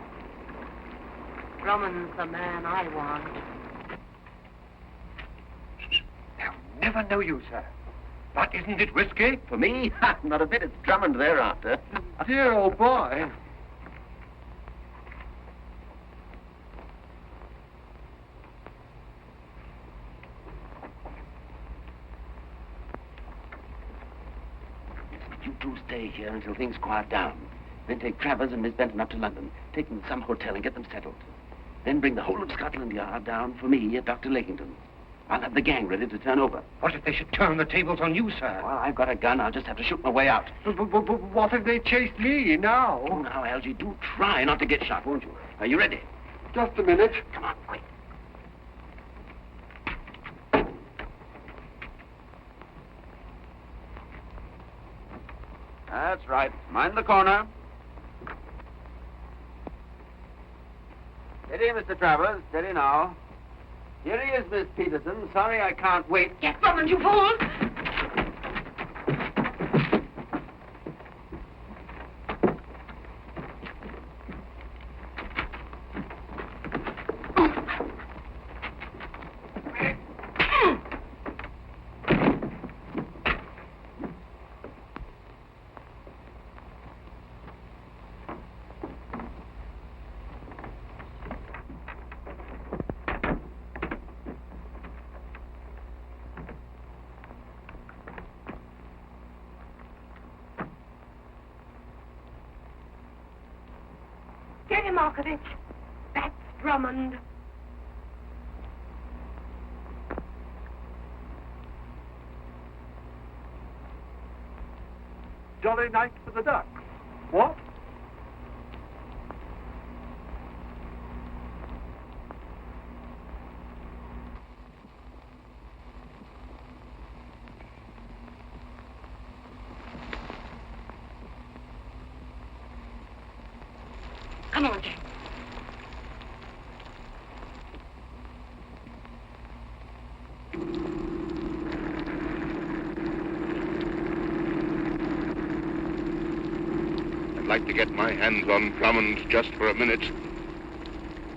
Drummond's the man I want. They'll never know you, sir. But isn't it risky? For me? Not a bit. It's Drummond they're after. Dear old boy. You two stay here until things quiet down. Then take Travers and Miss Benton up to London. Take them to some hotel and get them settled. Then bring the whole of Scotland Yard down for me at Dr. Lakington's. I'll have the gang ready to turn over. What if they should turn the tables on you, sir? Well, I've got a gun. I'll just have to shoot my way out. But what if they chased me now? Oh, now, Algy, do try not to get shot, won't you? Are you ready? Just a minute. Come on, quick. That's right. Mind the corner. Steady, Mr. Travers. Steady now. Here he is, Miss Peterson. Sorry I can't wait. Get Drummond, you fool! Get him, Markovich. That's Drummond. Jolly night for the ducks. What? Come on, Jack. I'd like to get my hands on Drummond just for a minute.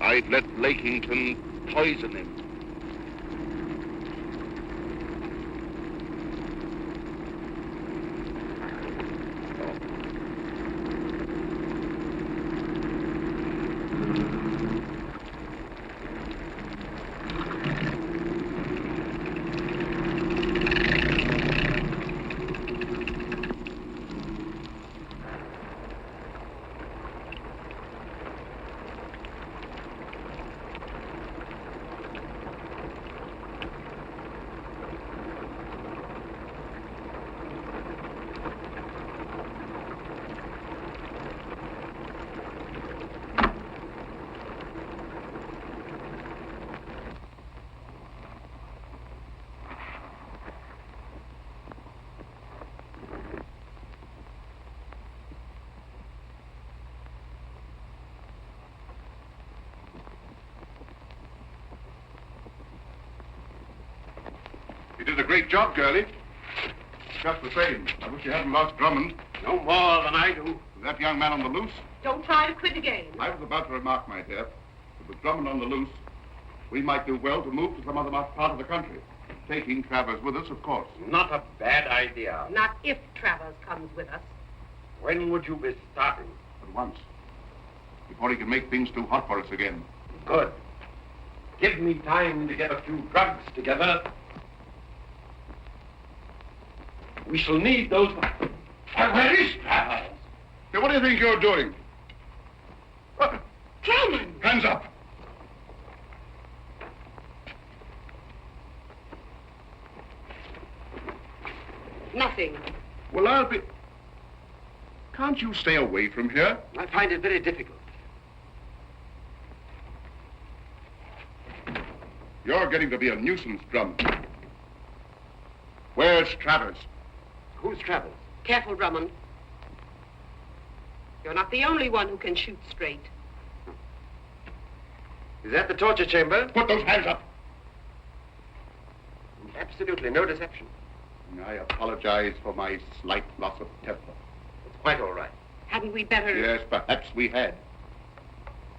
I'd let Lakington poison him. You did a great job, girlie. Just the same, I wish you hadn't lost Drummond. No more than I do. With that young man on the loose, Don't try to quit the game. I was about to remark, my dear, that with Drummond on the loose, we might do well to move to some other part of the country. Taking Travers with us, of course. Not a bad idea. Not if Travers comes with us. When would you be starting? At once. Before he can make things too hot for us again. Good. Give me time to get a few drugs together. We shall need those... Where is Travers? Hey, what do you think you're doing? Drummond! Hands up! Nothing. Well, I'll be... Can't you stay away from here? I find it very difficult. You're getting to be a nuisance, Drummond. Where's Travers? Who's Travers? Careful, Drummond. You're not the only one who can shoot straight. Is that the torture chamber? Put those hands up! Absolutely no deception. I apologize for my slight loss of temper. It's quite all right. Hadn't we better... Yes, perhaps we had.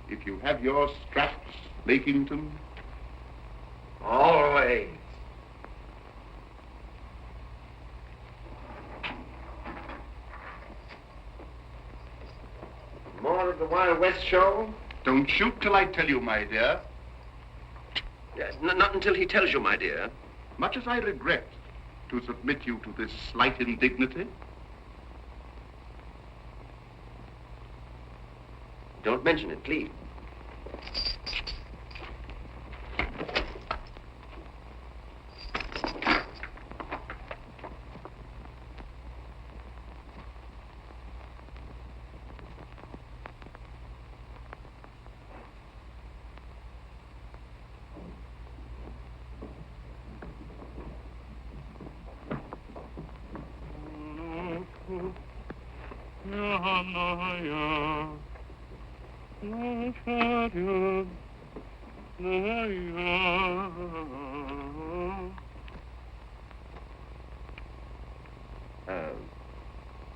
If you have your straps, Lakington... Always. Wild West show? Don't shoot till I tell you, my dear. Not until he tells you, my dear. Much as I regret to submit you to this slight indignity. Don't mention it, please.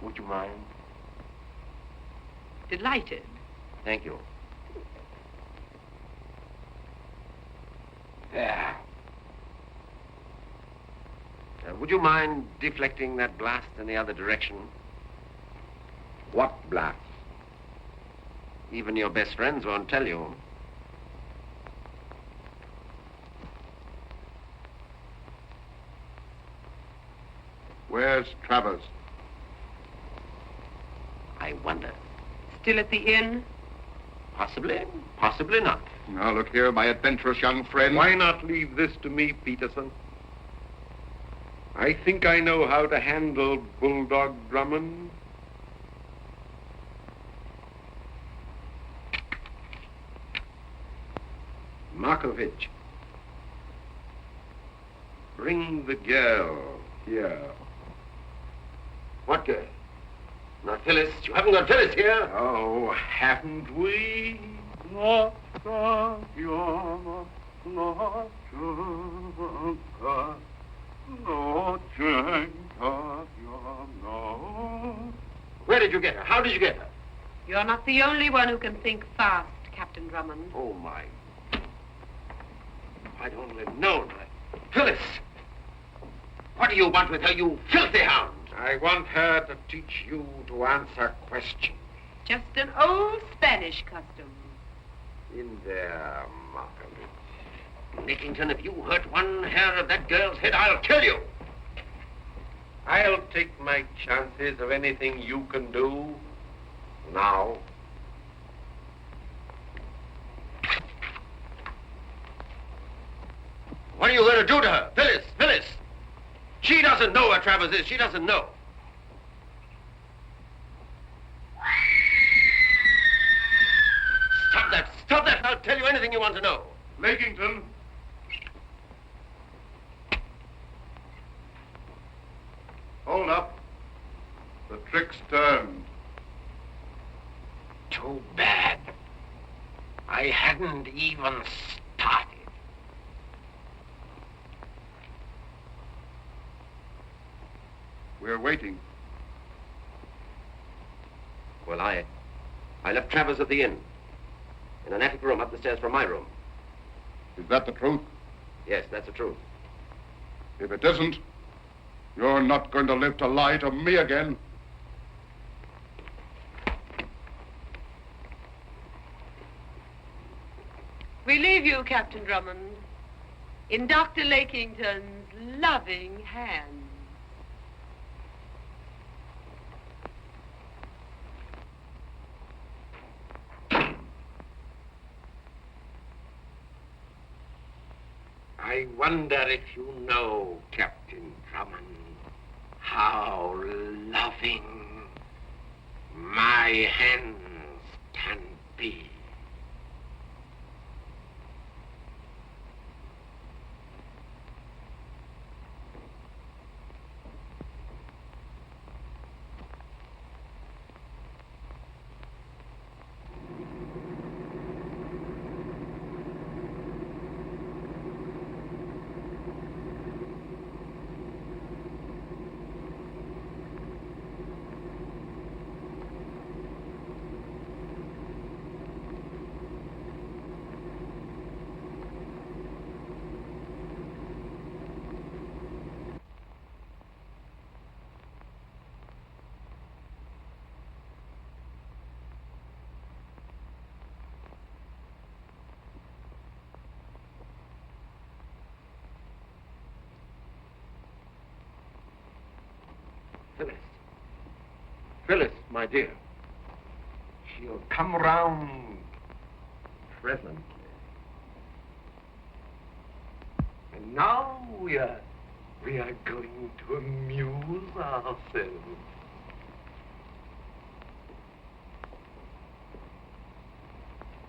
Would you mind? Delighted. Thank you. There. Would you mind deflecting that blast in the other direction? What blast? Even your best friends won't tell you. Where's Travers? I wonder. Still at the inn? Possibly, possibly not. Now, look here, my adventurous young friend. Why not leave this to me, Peterson? I think I know how to handle Bulldog Drummond. Markovich, bring the girl here. What girl? Not Phyllis. You haven't got Phyllis here. Oh, haven't we? Where did you get her? How did you get her? You're not the only one who can think fast, Captain Drummond. Oh, my. If I'd only known her. Phyllis! What do you want with her, you filthy hound? I want her to teach you to answer questions. Just an old Spanish custom. In there, Markovich. Nickington, if you hurt one hair of that girl's head, I'll kill you. I'll take my chances of anything you can do now. What are you going to do to her? Phyllis, Phyllis! She doesn't know where Travers is. She doesn't know. Stop that. Stop that. I'll tell you anything you want to know. Lakington. Hold up. The trick's turned. Too bad. I hadn't even started. We're waiting. Well, I left Travers at the inn. In an attic room up the stairs from my room. Is that the truth? Yes, that's the truth. If it isn't, you're not going to live to lie to me again. We leave you, Captain Drummond, in Dr. Lakington's loving hands. I wonder if you know, Captain Drummond, how loving my hands can be. Phyllis, my dear. She'll come round presently. And now we are going to amuse ourselves.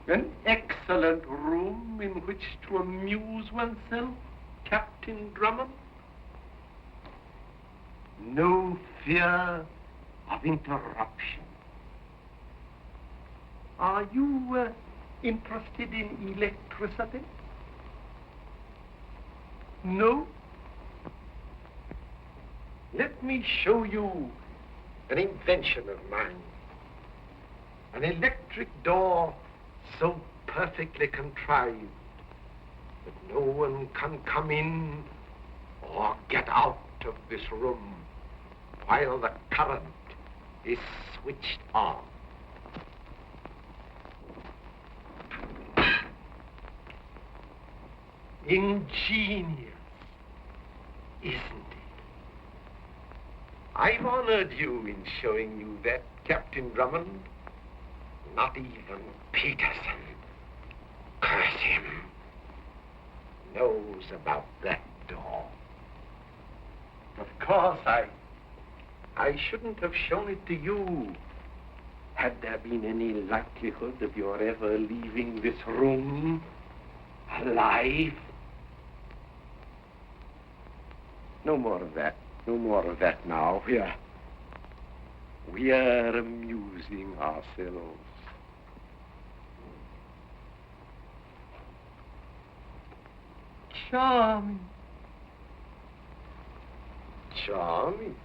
An excellent room in which to amuse oneself, Captain Drummond. No fear of interruption. Are you interested in electricity? No? Let me show you an invention of mine. An electric door so perfectly contrived that no one can come in or get out of this room while the current is switched on. Ingenious, isn't it? I've honored you in showing you that, Captain Drummond. Not even Peterson, curse him, knows about that door. Of course, I shouldn't have shown it to you had there been any likelihood of your ever leaving this room alive. No more of that. No more of that now. We are amusing ourselves. Charming. Charming.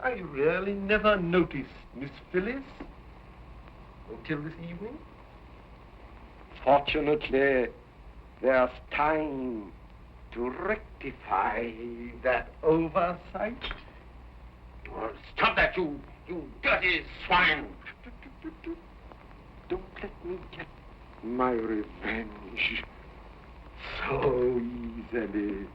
I really never noticed Miss Phyllis until this evening. Fortunately, there's time to rectify that oversight. Oh, stop that, you dirty swine! Don't let me get my revenge so easily.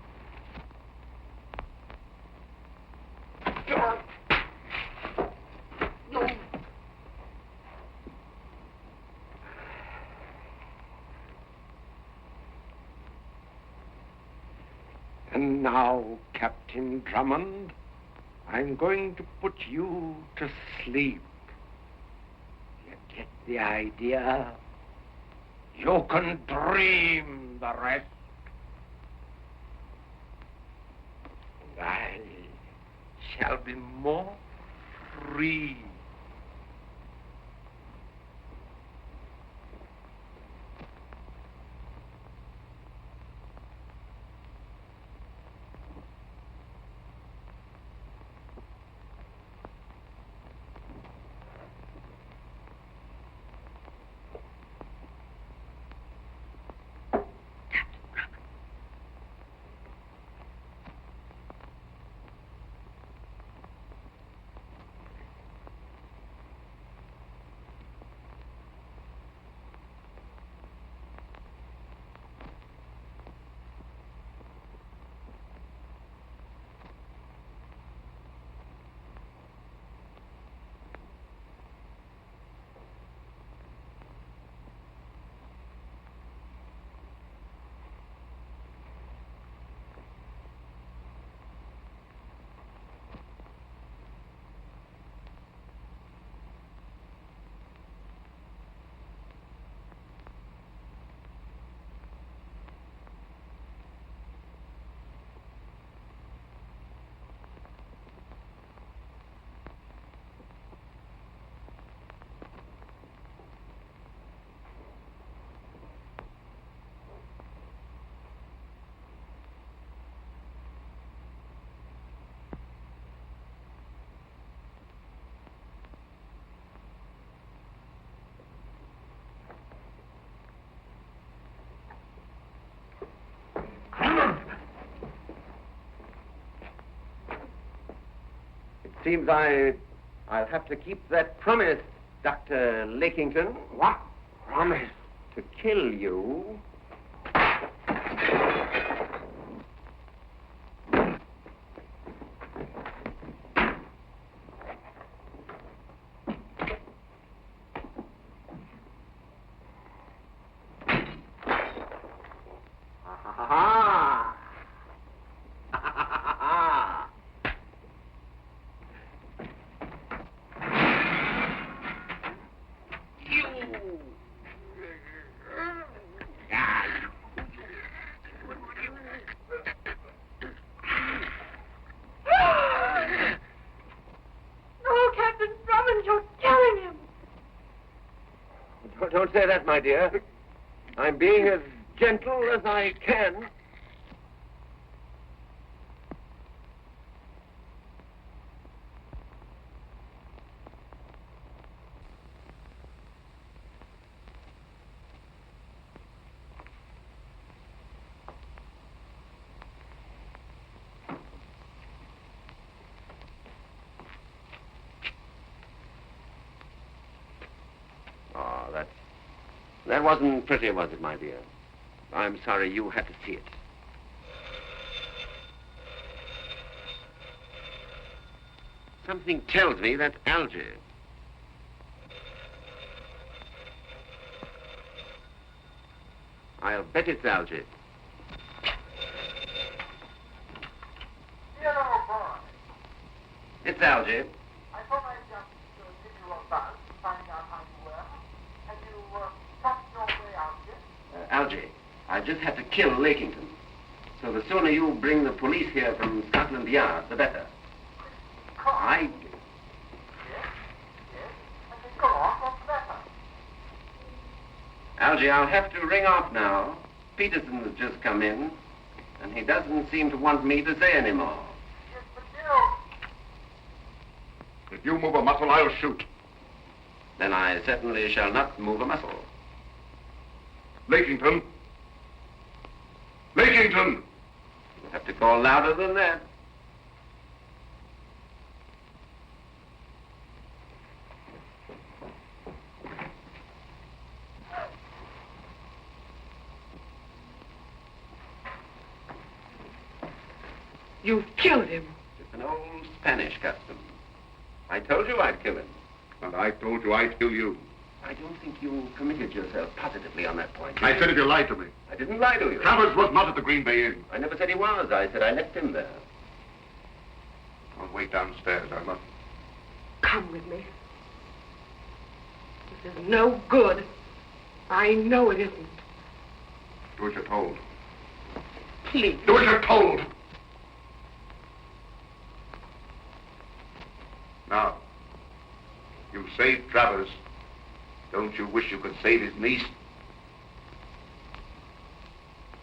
And now, Captain Drummond, I'm going to put you to sleep. You get the idea? You can dream the rest. And I shall be more free. Seems I'll have to keep that promise, Dr. Lakington. What promise? To kill you. Ha No, Captain Drummond, you're killing him. Don't say that, my dear. I'm being as gentle as I can. Oh, that wasn't pretty, was it, my dear? I'm sorry you had to see it. Something tells me that's Algy. I'll bet it's Algy. It's Algy. I thought I'd just give you a buzz to find out how you were. Have you got your way out yet? Algy, I just had to kill Lakington. So the sooner you bring the police here from Scotland Yard, the better. Yes. Go on, what's the matter? Algy, I'll have to ring off now. Peterson has just come in, and he doesn't seem to want me to say any more. Yes, but If you move a muscle, I'll shoot. Then I certainly shall not move a muscle. Lakington! Lakington! You'll have to call louder than that. You've killed him. It's an old Spanish custom. I told you I'd kill him. And I told you I'd kill you. I don't think you committed yourself positively on that point. I said if you lied to me. I didn't lie to you. Travers was not at the Green Bay Inn. I never said he was. I said I left him there. I'll wait downstairs, Irma. Come with me. This is no good. I know it isn't. Do as you're told. Please. Do as you're told! Now, you saved Travers. Don't you wish you could save his niece?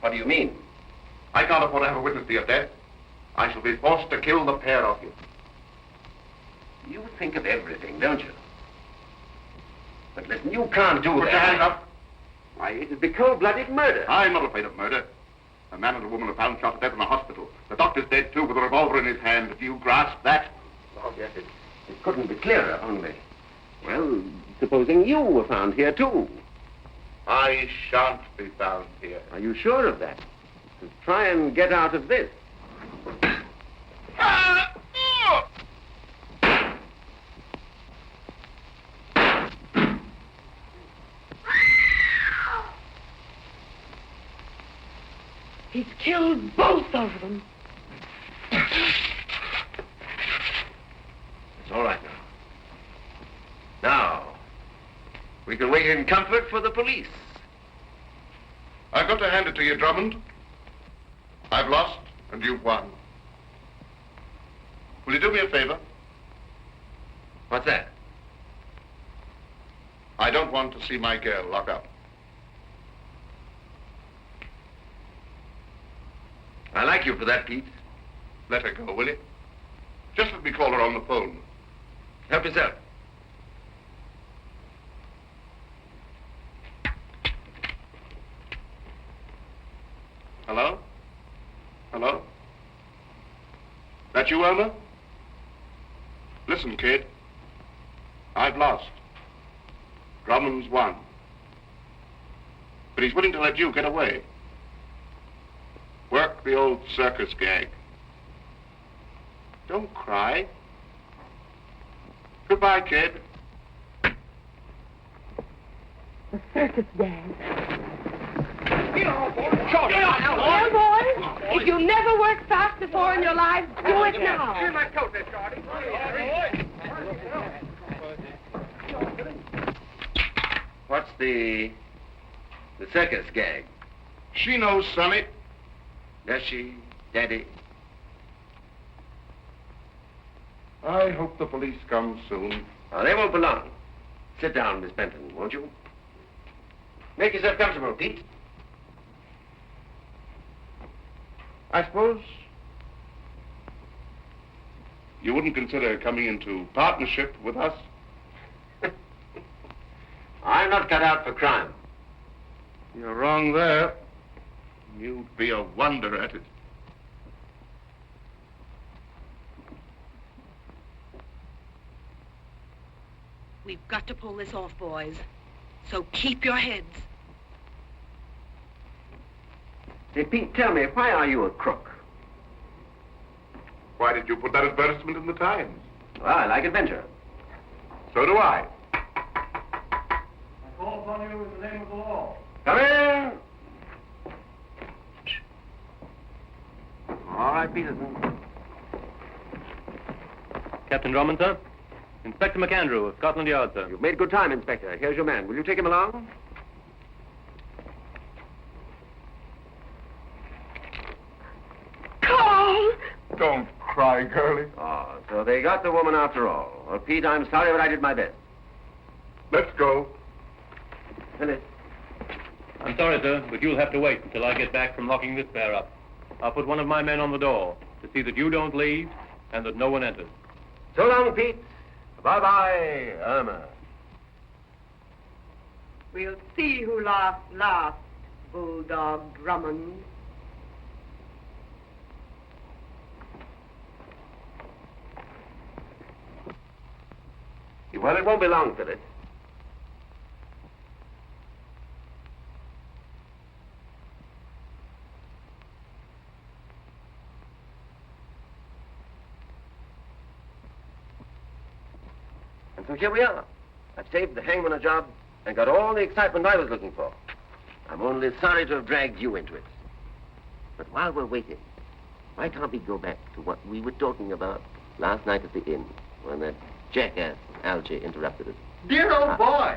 What do you mean? I can't afford to have a witness to your death. I shall be forced to kill the pair of you. You think of everything, don't you? But listen, you can't do that. Put your hands up. Why, it'd be cold-blooded murder. I'm not afraid of murder. A man and a woman are found shot to death in a hospital. The doctor's dead, too, with a revolver in his hand. Do you grasp that? Oh, yes, it couldn't be clearer, only. Well, supposing you were found here, too. I shan't be found here. Are you sure of that? To try and get out of this. He's killed both of them. It's all right now. Now, we can wait in comfort for the police. I've got to hand it to you, Drummond. I've lost, and you've won. Will you do me a favor? What's that? I don't want to see my girl locked up. I like you for that, Pete. Let her go, will you? Just let me call her on the phone. Help yourself. Hello? Hello? That you, Irma? Listen, kid. I've lost. Drummond's won. But he's willing to let you get away. Work the old circus gag. Don't cry. Goodbye, kid. The circus dance. Get off, boy. Get off. If you never worked fast before in your lives, do it now. Here's my coat, Miss Shorty. What's the circus gag? She knows, Sonny. Does she, Daddy? I hope the police come soon. Oh, they won't be long. Sit down, Miss Benton, won't you? Make yourself comfortable, Pete. I suppose you wouldn't consider coming into partnership with us? I'm not cut out for crime. You're wrong there. You'd be a wonder at it. We've got to pull this off, boys. So keep your heads. Hey, Pete, tell me, why are you a crook? Why did you put that advertisement in the Times? Well, I like adventure. So do I. I call upon you in the name of the law. Come in. All right, Peterson. Captain Drummond, sir. Inspector McAndrew of Scotland Yard, sir. You've made good time, Inspector. Here's your man. Will you take him along? Carl! Don't cry, girlie. Oh, so they got the woman after all. Well, Pete, I'm sorry, but I did my best. Let's go. Phyllis. I'm sorry, sir, but you'll have to wait until I get back from locking this bear up. I'll put one of my men on the door to see that you don't leave and that no one enters. So long, Pete. Bye-bye, Irma. We'll see who laughs last, Bulldog Drummond. Well, it won't be long, Phyllis. And so here we are. I've saved the hangman a job and got all the excitement I was looking for. I'm only sorry to have dragged you into it. But while we're waiting, why can't we go back to what we were talking about last night at the inn when that jackass Algy interrupted us? Dear old boy.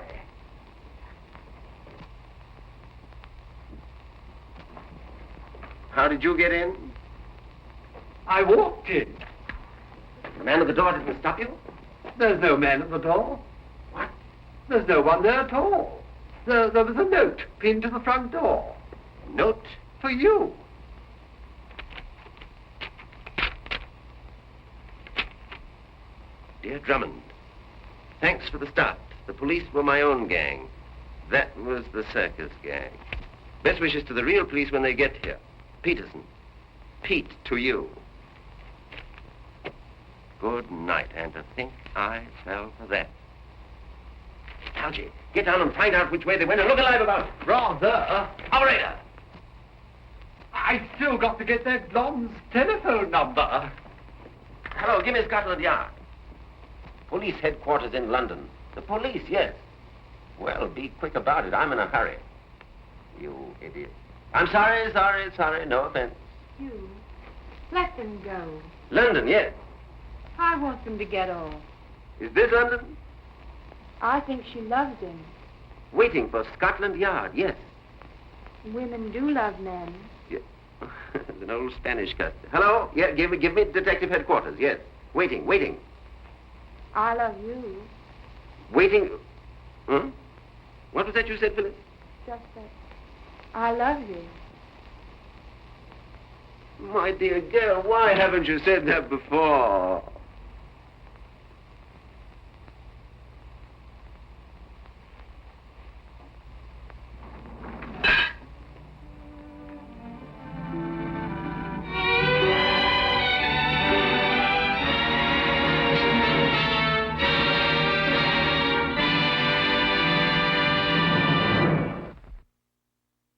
How did you get in? I walked in. The man at the door didn't stop you? There's no man at the door. What? There's no one there at all. There was a note pinned to the front door. Note? For you. Dear Drummond, thanks for the start. The police were my own gang. That was the circus gang. Best wishes to the real police when they get here. Peterson. Pete, to you. Good night, and to think I fell for that. Algy, get down and find out which way they went and look alive about it. Rather. Operator! I still got to get that blonde's telephone number. Hello, give me Scotland Yard. Police headquarters in London. The police, yes. Well, be quick about it. I'm in a hurry. You idiot. I'm sorry. No offense. You. Let them go. London, yes. I want them to get off. Is this London? I think she loves him. Waiting for Scotland Yard, yes. Women do love men. Yeah. It's an old Spanish custom. Hello? Yeah, give me detective headquarters, yes. Waiting. I love you. Waiting. Huh? What was that you said, Phyllis? Just that. I love you. My dear girl, why haven't you said that before?